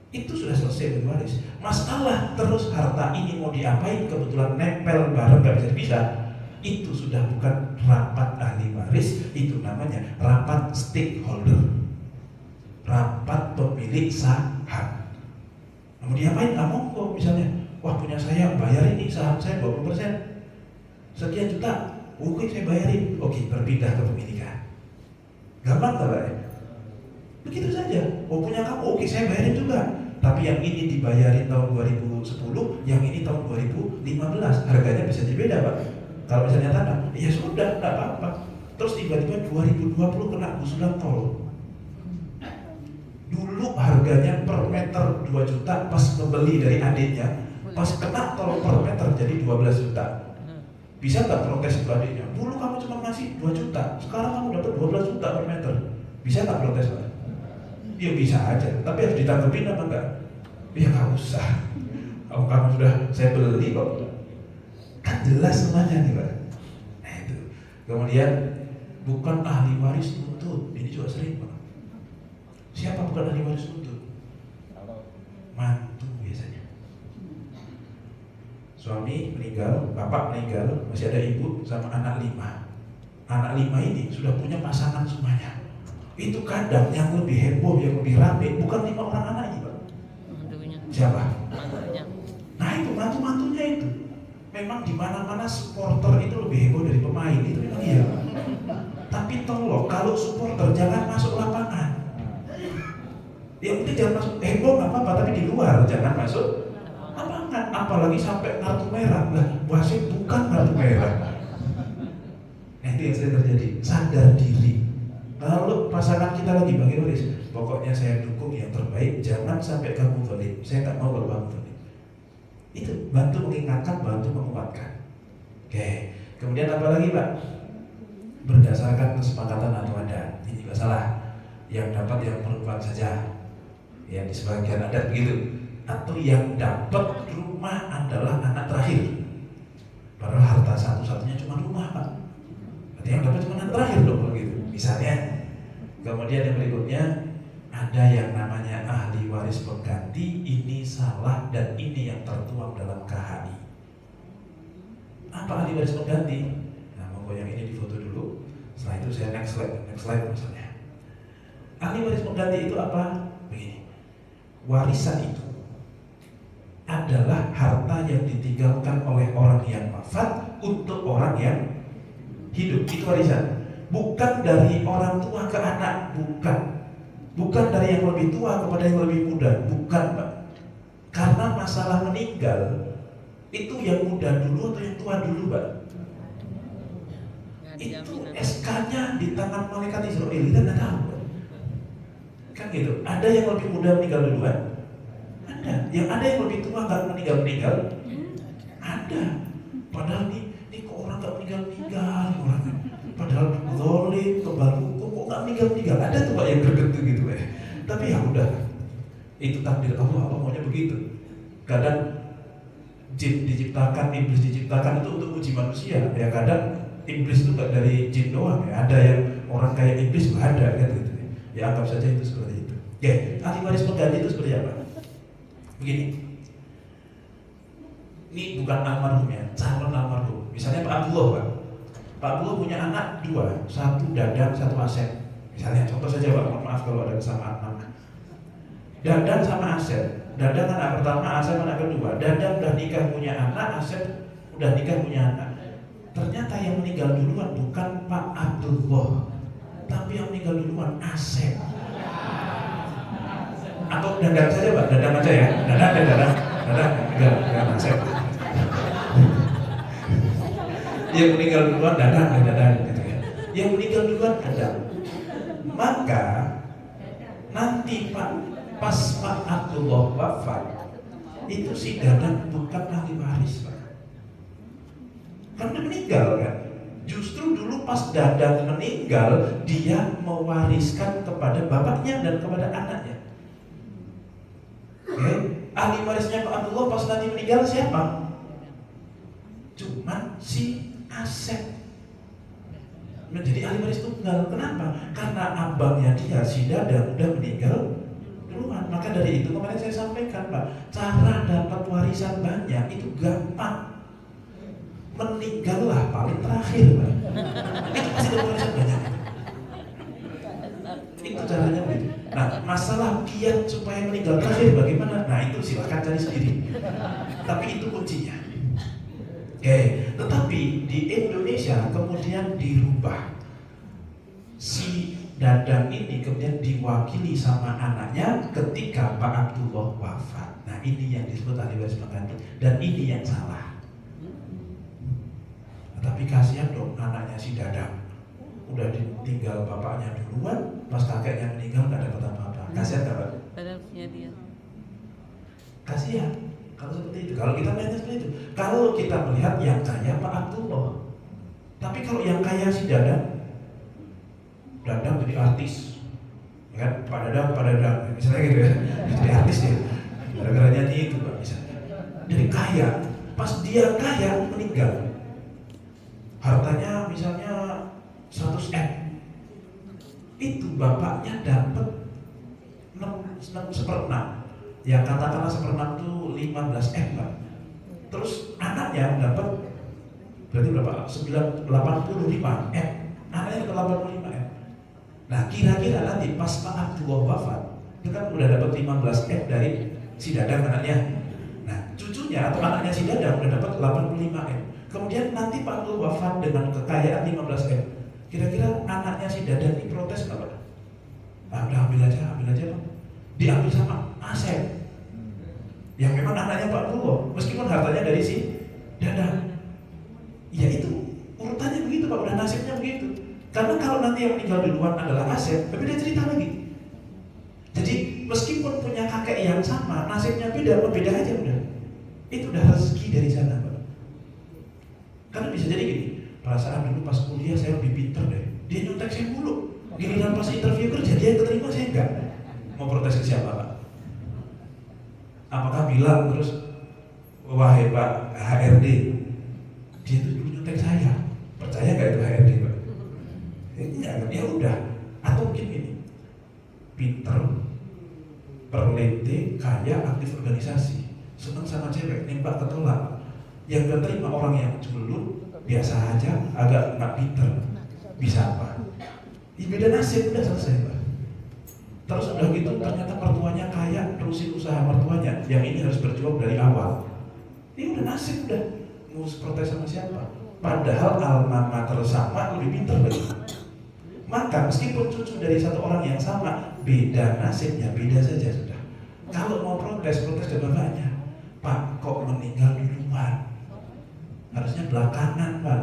Itu sudah selesai bagi waris. Masalah terus harta ini mau diapain, kebetulan nempel bareng nggak bisa dipisah, itu sudah bukan rapat ahli waris, itu namanya rapat stakeholder, rapat pemilik saham. Mau diapain? Monggo misalnya, wah punya saya bayar ini saham saya 20%, sekian juta, oke saya bayarin, oke berpindah ke pemilikan. Gampang tak Pak? Begitu saja. Oh punya kamu, oke saya bayarin juga. Tapi yang ini dibayarin tahun 2010, yang ini tahun 2015, harganya bisa berbeda Pak. Kalau misalnya tanah, ya sudah, tidak apa-apa. Terus tiba-tiba 2020 kena gusuran tol. Dulu harganya per meter 2 juta, pas membeli dari adiknya, pas kena tol per meter jadi 12 juta. Bisa nggak protes ke adiknya? Dulu kamu cuma ngasih 2 juta, sekarang kamu dapat 12 juta per meter. Bisa nggak protes Pak? Ya bisa aja, tapi harus ditanggepin apa enggak? Ya nggak usah. Kalau kamu sudah saya beli kok, kan jelas semuanya nih Pak. Nah itu. Kemudian bukan ahli waris nuntut, ini juga sering Pak. Siapa bukan ahli waris nuntut? Mantu biasanya. Suami meninggal, bapak meninggal, masih ada ibu sama anak 5. Anak 5 ini sudah punya pasangan semuanya. Itu kadang yang lebih heboh, yang lebih rame bukan 5 orang anaknya Pak. Mantunya. Siapa? Mantunya. Nah itu mantu-mantunya itu. Memang di mana-mana supporter itu lebih heboh dari pemain, itu memang iya. Tapi tolong kalau supporter jangan masuk lapangan. Ya udah jangan masuk heboh nggak apa-apa, tapi di luar jangan masuk lapangan. Apalagi sampai kartu merah. Lah wasit bukan kartu merah. Nah itu yang sering terjadi. Sadar diri. Kalau pasangan kita lagi bagi waris, pokoknya saya dukung yang terbaik, jangan sampai kamu zalim. Saya tak mau kalau kamu zalim. Itu bantu mengingatkan, bantu menguatkan. Oke. Kemudian apa lagi Pak? Berdasarkan kesepakatan atau adat. Ini juga salah. Yang dapat yang perempuan saja. Ya di sebagian adat begitu. Atau yang dapat rumah adalah anak terakhir. Padahal harta satu-satunya cuma rumah, Pak. Berarti yang dapat cuma anak terakhir dong kalau gitu. Misalnya. Kemudian yang berikutnya ada yang namanya ahli waris pengganti. Ini salah dan ini yang tertuang dalam KHI. Apa ahli waris pengganti? Nah, monggo yang ini difoto dulu. Setelah itu saya next slide misalnya. Ahli waris pengganti itu apa? Begini. Warisan itu adalah harta yang ditinggalkan oleh orang yang wafat untuk orang yang hidup. Itu warisan. Bukan dari orang tua ke anak, bukan. Bukan dari yang lebih tua kepada yang lebih muda, bukan, Pak. Karena masalah meninggal itu yang muda dulu atau yang tua dulu, Pak? Itu SK-nya di tangan malaikat Israel, kita nggak tahu, Pak. Kan gitu. Ada yang lebih muda meninggal duluan, ada. Yang ada yang lebih tua nggak meninggal, ada. Padahal ini kok orang nggak meninggal orang. Padahal zolim, kebal hukum, kok nggak meninggal. Ada tuh Pak yang gergetu gitu, Pak. Tapi ya udah, itu takdir Allah maunya begitu. Kadang jin diciptakan, iblis diciptakan itu untuk uji manusia. Ya kadang iblis itu nggak dari jin doang ya. Ada yang orang kayak iblis juga ada kan gitu. Ya anggap saja itu seperti itu. Ya, ahli waris pengganti itu seperti apa? Begini. Ini bukan almarhum ya, calon almarhum. Misalnya Pak Abdullah, Pak. Pak Abdullah punya anak dua, satu Dadang, satu Asep. Misalnya contoh saja Pak, mohon maaf kalau ada kesamaan nama. Dadang sama Asep. Dadang anak pertama, Asep anak kedua. Dadang udah nikah punya anak, Asep udah nikah punya anak. Ternyata yang meninggal duluan bukan Pak Abdullah, tapi yang meninggal duluan Asep. Atau Dadang saja Pak, Dadang aja ya. Dadang, enggak Asep. Yang meninggal duluan Dadang gitu ya. Yang meninggal duluan Dadang. Maka nanti pas Pak Abdullah wafat, itu si Dadang bukan ahli waris, Pak. Karena dia meninggal kan. Justru dulu pas Dadang meninggal, dia mewariskan kepada bapaknya dan kepada anaknya. Oke, ahli warisnya Pak Abdullah pas nanti meninggal siapa? Cuman si Asep menjadi ahli waris tunggal. Kenapa? Karena abangnya dia, si Dadang, udah meninggal duluan. Maka dari itu kemarin saya sampaikan, Pak, cara dapat warisan banyak itu gampang. Meninggallah paling terakhir, Pak. Itu pasti dapat warisan banyak. Itu caranya begitu. Nah, masalah kiat supaya meninggal terakhir bagaimana? Nah, itu silahkan cari sendiri. Tapi itu kuncinya. Oke, tetapi di Indonesia kemudian dirubah. Si Dadang ini kemudian diwakili sama anaknya ketika Pak Abdullah wafat. Nah, ini yang disebut ahli waris pengganti dan ini yang salah. Tapi kasihan dong anaknya si Dadang. Udah ditinggal bapaknya duluan, pas kakeknya meninggal nggak dapat apa-apa. Kasihan nggak, Pak? Padahal punya dia. Kasihan. Kalau seperti itu, kalau kita melihatnya seperti itu. Kalau kita melihat yang kaya Pak Abdullah, tapi kalau yang kaya si Dadang jadi artis, ya kan? Pak Dadang, misalnya gitu ya, jadi artis ya. Gara-gara nyanyi itu Pak, misalnya. Jadi kaya, pas dia kaya meninggal, hartanya misalnya 100 M, itu bapaknya dapat 6/6. Ya katakanlah 1/6 itu 15 M, Pak. Terus anaknya dapat berarti berapa? 85 M. Anaknya dapat 85 M. Nah, kira-kira nanti pas Pak Abdullah wafat, itu kan udah dapat 15 M dari si Dadang anaknya. Nah, cucunya atau anaknya si Dadang udah dapat 85 M. Kemudian nanti Pak Abdullah wafat dengan kekayaan 15 M. Kira-kira anaknya si Dadang ini protes nggak, Pak? Nah, udah ambil aja Pak. Diambil sama Asep yang memang anaknya Pak Abdullah, meskipun hartanya dari si Dadang. Ya itu urutannya begitu Pak, udah nasibnya begitu. Karena kalau nanti yang meninggal duluan adalah Asep, beda cerita lagi. Jadi meskipun punya kakek yang sama, nasibnya beda aja udah. Itu udah rezeki dari sana, Pak. Karena bisa jadi gini, perasaan dulu pas kuliah saya lebih pintar deh, dia nyontek saya mulu. Giliran pas interview kerja dia yang keterima, saya enggak. Mau protes ke siapa, Pak? Apakah bilang terus, wahai Pak HRD, dia itu dulu nyontek saya, percaya nggak itu HRD Pak? Iya, ya udah. Atau mungkin ini, pinter, perlete, kaya, aktif organisasi, seneng sama cewek, nembak ketolak. Yang gak terima orang yang culun, biasa aja, agak nggak pinter, bisa apa? Ya beda nasib, udah selesai Pak. Terus udah gitu ternyata mertuanya kaya, terusin usaha mertuanya. Yang ini harus berjuang dari awal. Ini udah nasib udah. Mau protes sama siapa? Padahal alma mater sama lebih pintar lagi. Maka meskipun cucu dari satu orang yang sama, beda nasibnya, beda saja sudah. Kalau mau protes ke bapaknya. Pak, kok meninggal duluan? Harusnya belakangan Pak.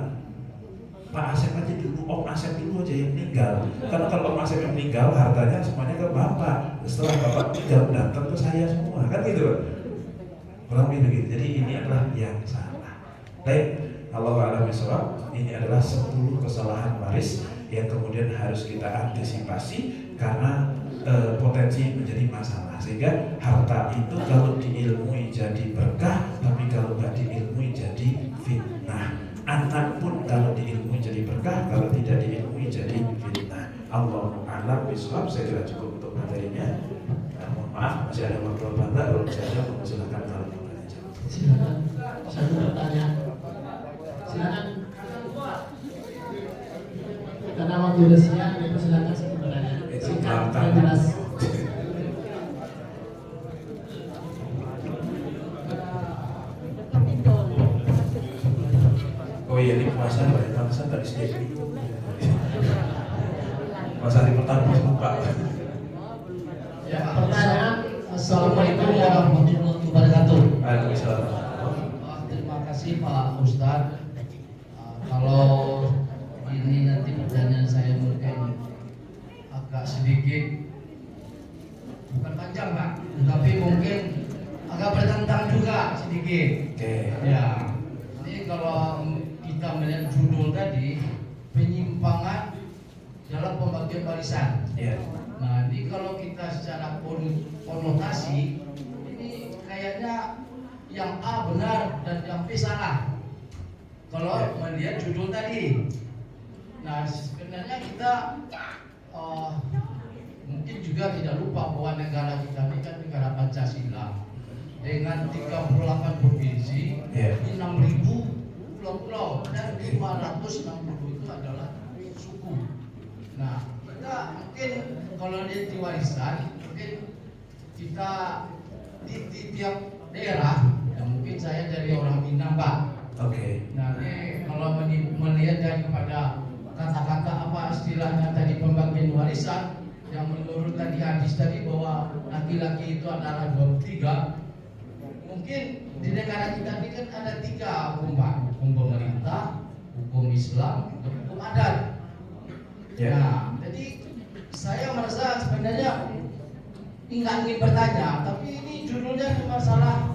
Pak Asep aja dulu, Om Asep dulu aja yang meninggal. Karena kalau Om Asep yang meninggal, hartanya semuanya ke Bapak. Setelah Bapak meninggal, datang ke saya semua. Kan gitu Pak? Kurang lebih begitu. Jadi ini adalah yang salah. Baik, Allah a'lam bishawab. Ini adalah 10 kesalahan waris yang kemudian harus kita antisipasi karena potensi menjadi masalah. Sehingga harta itu kalau diilmui jadi berkah, tapi kalau nggak diilmui jadi fitnah. Anak pun kalau diilmui jadi berkah, kalau tidak diilmui jadi fitnah. Allahu a'lam bishawab. Saya kira cukup untuk materinya. Mohon maaf, masih ada waktu bantah. Kalau saya silakan kalau mau tanya. Silakan. Satu pertanyaan. Silakan. Karena waktu udah siang, silakan satu pertanyaan. Singkat dan jelas. Oh iya, ini puasa banyak bangsa tadi sedikit. Puasa hari pertama lupa. Ya, pertanyaan. Assalamualaikum warahmatullahi wabarakatuh. Waalaikumsalam. Terima kasih Pak Ustadz. Kalau ini nanti pertanyaan saya mungkin agak sedikit bukan panjang Pak, tapi mungkin agak bertentang juga sedikit. Oke. Ya, ini kalau kita melihat judul tadi, penyimpangan dalam pembagian warisan. Iya. Nah, ini kalau kita secara konotasi, ini kayaknya yang A benar dan yang B salah. Kalau melihat judul tadi. Nah, sebenarnya kita mungkin juga tidak lupa bahwa negara kita ini kan negara Pancasila dengan 38 provinsi, 6.000 pulau-pulau dan 560 itu adalah suku. Nah, kita mungkin kalau lihat di warisan, mungkin kita di tiap daerah, ya mungkin saya dari orang Minang Pak. Oke. Nah, ini kalau melihat daripada kata-kata apa istilahnya tadi pembagian warisan yang menurut tadi hadis tadi bahwa laki-laki itu adalah 23. Mungkin di negara kita ini kan ada 3 hukum Pak, hukum pemerintah, hukum Islam, dan hukum adat. Nah, jadi saya merasa sebenarnya nggak ingin bertanya, tapi ini judulnya masalah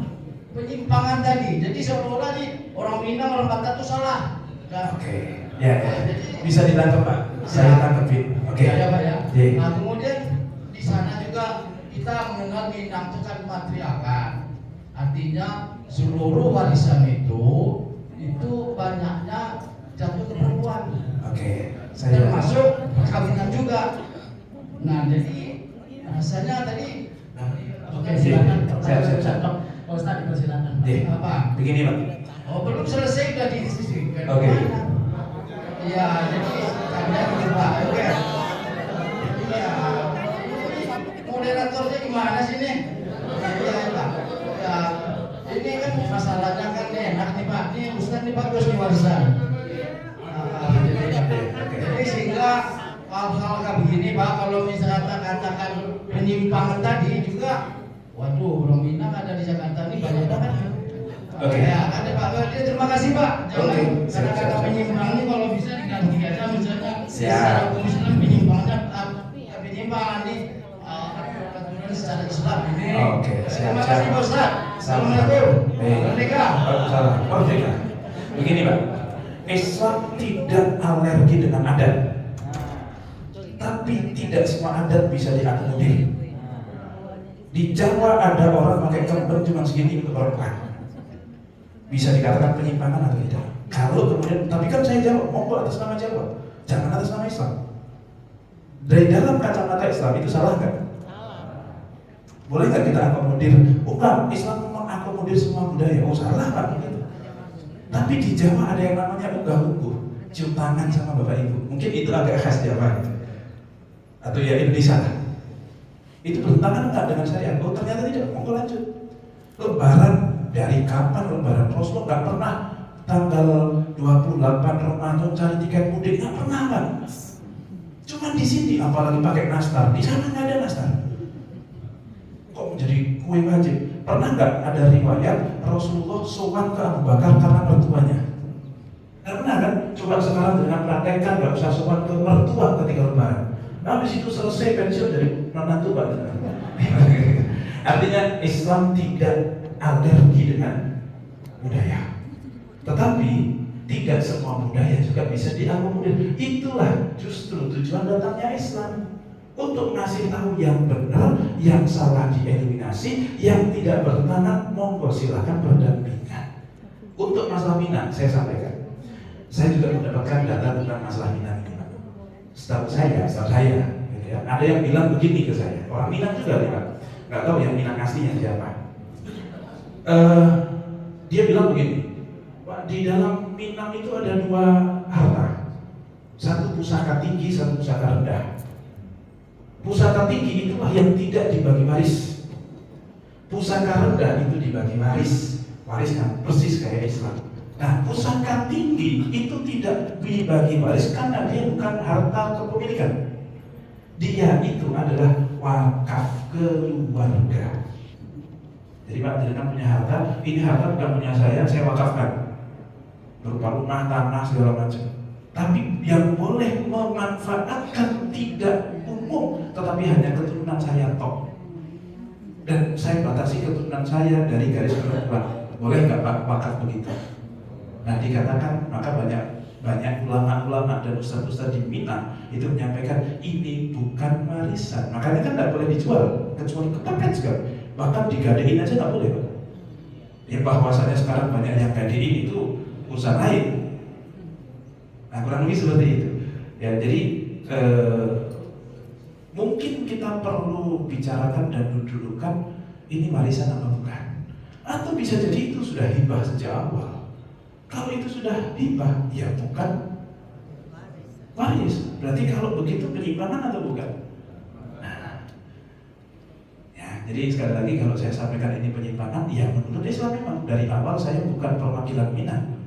penyimpangan tadi. Jadi seolah-olah nih orang Minang, orang Batak itu salah. Oke. Ya, bisa ditangkap Pak. Saya tangkapin. Oke. Ya, Pak ya. Yeah. Nah, kemudian di sana juga kita mengenal Minang itu kan matriarkat. Artinya seluruh warisan itu banyaknya jatuh ke perempuan. Oke. Saya Termasuk perkawinan juga. Nah, jadi rasanya tadi oke, silakan. Siap. Pak Ustadz dipersilakan. Apa? Begini Pak. Oh, belum selesai udah disisihkan. Oke. Iya, jadi karena gitu Pak. Oke. Iya. Moderatornya gimana sih nih? Iya Pak. Ya, ini kan masalahnya kan enak nih Pak. Ini Ustadz nih bagus nih warisan. Jadi sehingga hal-hal kayak begini Pak, kalau misalnya katakan penyimpangan tadi juga, waduh, orang Minang ada di Jakarta ini banyak banget. Oke. Ya, ada Pak. Terima kasih Pak. Jangan Siap. kata penyimpangan ini kalau bisa diganti aja misalnya. Siap. Secara hukum Islam penyimpangannya penyimpangan ini aturan secara Islam ini. Oke. Terima kasih Pak Ustaz. Assalamualaikum. Merdeka. Salam. Merdeka. Begini Pak. Islam tidak alergi dengan adat, tapi tidak semua adat bisa diakomodir. Di Jawa ada orang pakai kemben cuma segini untuk perempuan. Bisa dikatakan penyimpangan atau tidak? Kalau kemudian, tapi kan saya jawab, monggo atas nama Jawa, jangan atas nama Islam. Dari dalam kacamata Islam itu salah nggak? Boleh nggak kita akomodir? Oh enggak, Islam mengakomodir semua budaya. Oh salah nggak begitu? Tapi di Jawa ada yang namanya unggah-ungguh, cium tangan sama bapak ibu. Mungkin itu agak khas Jawa gitu. Atau ya Indonesia lah. Itu bertentangan nggak dengan syariat? Oh ternyata tidak. Monggo lanjut. Lebaran dari kapan Lebaran? Rasulullah nggak pernah tanggal 28 Ramadan cari tiket mudik, nggak pernah kan? Cuman di sini apalagi pakai nastar, di sana nggak ada nastar. Kok menjadi kue wajib? Pernah nggak ada riwayat Rasulullah sowan ke Abu Bakar karena mertuanya? Nggak pernah kan? Coba sekarang dengan praktekkan, nggak usah sowan ke mertua ketika Lebaran. Nah, habis itu selesai pensiun dari menantu Pak. Artinya Islam tidak alergi dengan budaya. Tetapi tidak semua budaya juga bisa diakomodir. Itulah justru tujuan datangnya Islam, untuk ngasih tahu yang benar, yang salah dieliminasi, yang tidak bertentangan monggo silahkan berdampingan. Untuk masalah Minang saya sampaikan, saya juga mendapatkan data tentang masalah Minang ini. Setahu saya gitu ya, ada yang bilang begini ke saya, orang Minang juga ya Pak, nggak tahu yang Minang aslinya siapa. Dia bilang begini, Pak, di dalam Minang itu ada dua harta, satu pusaka tinggi, satu pusaka rendah. Pusaka tinggi itulah yang tidak dibagi waris. Pusaka rendah itu dibagi waris, wariskan persis kayak Islam. Nah, pusaka tinggi itu tidak dibagi waris karena dia bukan harta kepemilikan. Dia itu adalah wakaf keluarga. Jadi Pak, jenengan punya harta, ini harta bukan punya saya wakafkan. Berupa rumah, tanah, segala macam. Tapi yang boleh memanfaatkan tidak umum, tetapi hanya keturunan saya tok. Dan saya batasi keturunan saya dari garis perempuan. Boleh nggak Pak wakaf begitu? Nah dikatakan, maka banyak ulama-ulama dan ustaz-ustaz di Minang itu menyampaikan ini bukan warisan. Makanya kan nggak boleh dijual, kecuali kepepet juga. Bahkan digadein aja nggak boleh Pak. Ya bahwasanya sekarang banyak yang gadein itu urusan lain. Nah kurang lebih seperti itu. Ya jadi mungkin kita perlu bicarakan dan dudukkan ini warisan apa bukan. Atau bisa jadi itu sudah hibah sejak awal. Kalau itu sudah hibah, ya bukan waris. Berarti kalau begitu penyimpangan atau bukan? Nah, ya, jadi sekali lagi kalau saya sampaikan ini penyimpangan, ya menurut Islam memang dari awal saya bukan perwakilan Minang.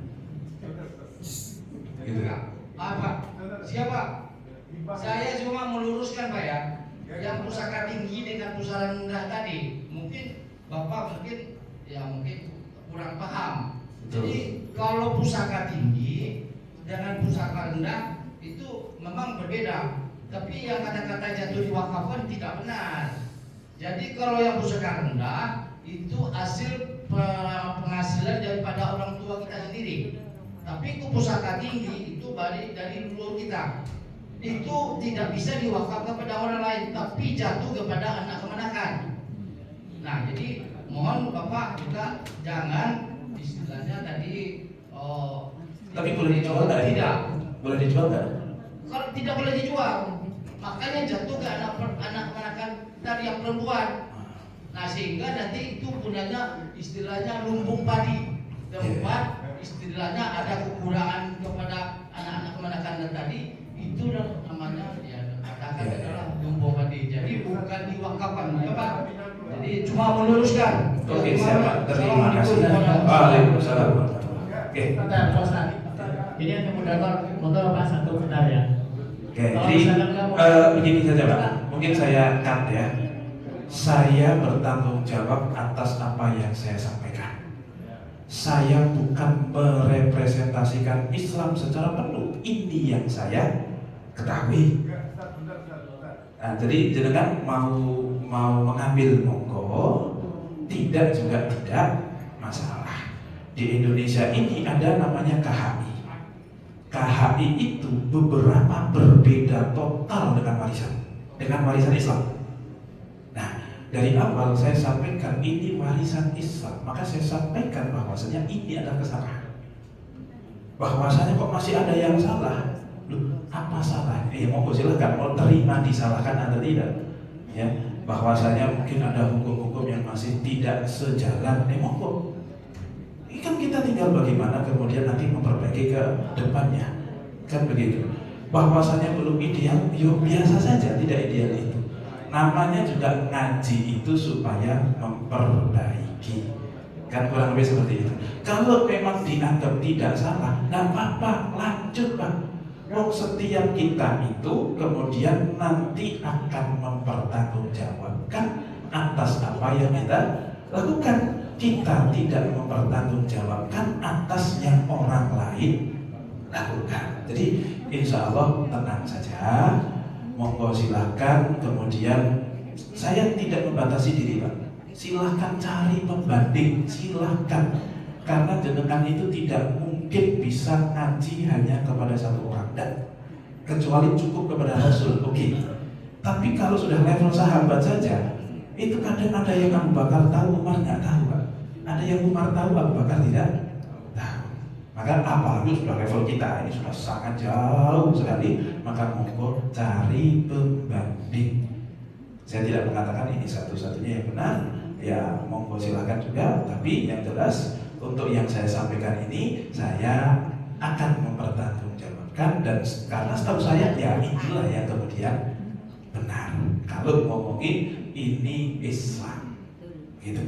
Gitu kan? Pak, siapa? Saya cuma meluruskan Pak ya, yang pusaka tinggi dengan pusaka rendah tadi. Mungkin Bapak mungkin kurang paham. Jadi kalau pusaka tinggi dengan pusaka rendah itu memang berbeda. Tapi yang kata-kata jatuh diwakafkan tidak benar. Jadi kalau yang pusaka rendah itu hasil penghasilan daripada orang tua kita sendiri. Tapi pusaka tinggi itu balik dari leluhur kita. Itu tidak bisa diwakafkan kepada orang lain, tapi jatuh kepada anak kemenakan. Nah, jadi mohon Bapak juga jangan istilahnya tadi tapi boleh dijual nggak? Tidak. Boleh dijual nggak? Kalau tidak boleh dijual, makanya jatuh ke anak kemenakan dari yang perempuan. Nah, sehingga nanti itu punyanya istilahnya lumbung padi, tempat istilahnya ada kekurangan kepada anak-anak kemenakan tadi, itu namanya ya katakan adalah lumbung padi. Jadi bukan diwakafkan, ya Pak. Jadi cuma meluruskan. Oke, siapa? Terima kasih. Waalaikumsalam. Oke. Bentar, Ustaz. Ini yang moderator Pak satu bentar ya. Oke, jadi begini saja Pak. Mungkin saya cut ya. Saya bertanggung jawab atas apa yang saya sampaikan. Saya bukan merepresentasikan Islam secara penuh. Ini yang saya ketahui. Nah, jadi jenengan mau mengambil monggo, tidak juga tidak masalah. Di Indonesia ini ada namanya KHI. KHI itu beberapa berbeda total dengan warisan Islam. Nah, Dari awal saya sampaikan ini warisan Islam, maka saya sampaikan bahwasanya ini adalah kesalahan. Bahwasanya kok masih ada yang salah. Loh, apa salah? Monggo silahkan, mau terima disalahkan atau tidak. Ya, bahwasanya mungkin ada hukum-hukum yang masih tidak sejalan. Monggo. Ini kan kita tinggal bagaimana kemudian nanti memperbaiki ke depannya. Kan begitu. Bahwasanya belum ideal, yuk biasa saja, tidak ideal itu. Namanya juga ngaji itu supaya memperbaiki. Kan kurang lebih seperti itu. Kalau memang dianggap tidak salah, nah apa-apa, lanjut Pak. Wong setiap kita itu kemudian nanti akan mempertanggungjawabkan atas apa yang kita lakukan. Kita tidak mempertanggungjawabkan atas yang orang lain lakukan. Jadi insya Allah tenang saja. Monggo silahkan. Kemudian saya tidak membatasi diri Pak. Silahkan cari pembanding, silahkan. Karena jenengan itu tidak mungkin bisa ngaji hanya kepada satu orang, dan kecuali cukup kepada Rasul. Oke. Tapi kalau sudah level sahabat saja, itu kadang ada yang Abu Bakar tahu, Umar nggak tahu Pak. Ada yang Umar tahu, Abu Bakar tidak tahu. Maka apalagi sudah level kita ini sudah sangat jauh sekali, maka monggo cari pembanding. Saya tidak mengatakan ini satu-satunya yang benar, ya monggo silahkan juga. Tapi yang jelas untuk yang saya sampaikan ini saya akan mempertanggungjawabkan, dan karena setahu saya ya inilah yang kemudian benar. Kalau ngomongin ini Islam, gitu.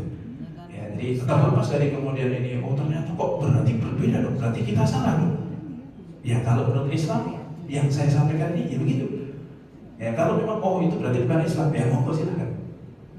Ya, jadi terlepas dari kemudian ini, oh ternyata kok berarti berbeda dong, berarti kita salah dong. Ya kalau menurut Islam yang saya sampaikan ini ya begitu. Ya kalau memang oh itu berarti bukan Islam, ya monggo silakan.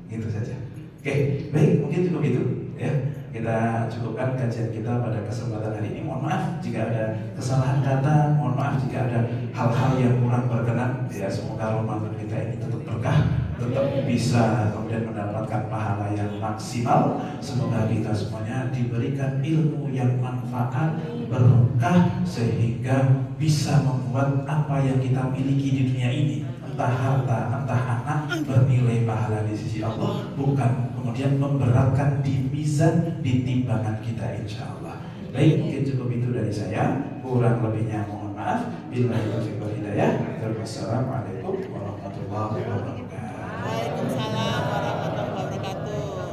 Gitu saja. Oke, baik, mungkin cukup itu ya. Kita cukupkan kajian kita pada kesempatan hari ini. Mohon maaf jika ada kesalahan kata, mohon maaf jika ada hal-hal yang kurang berkenan. Ya semoga Ramadan kita ini tetap berkah, tetap bisa kemudian mendapatkan pahala yang maksimal. Semoga kita semuanya diberikan ilmu yang manfaat, berkah, sehingga bisa membuat apa yang kita miliki di dunia ini, entah harta, entah anak, bernilai pahala di sisi Allah, bukan kemudian memberatkan di mizan, di timbangan kita insya Allah. Baik, mungkin cukup itu dari saya. Kurang lebihnya mohon maaf. Billahi taufiq wal hidayah. Wassalamualaikum warahmatullahi wabarakatuh. Waalaikumsalam warahmatullahi wabarakatuh.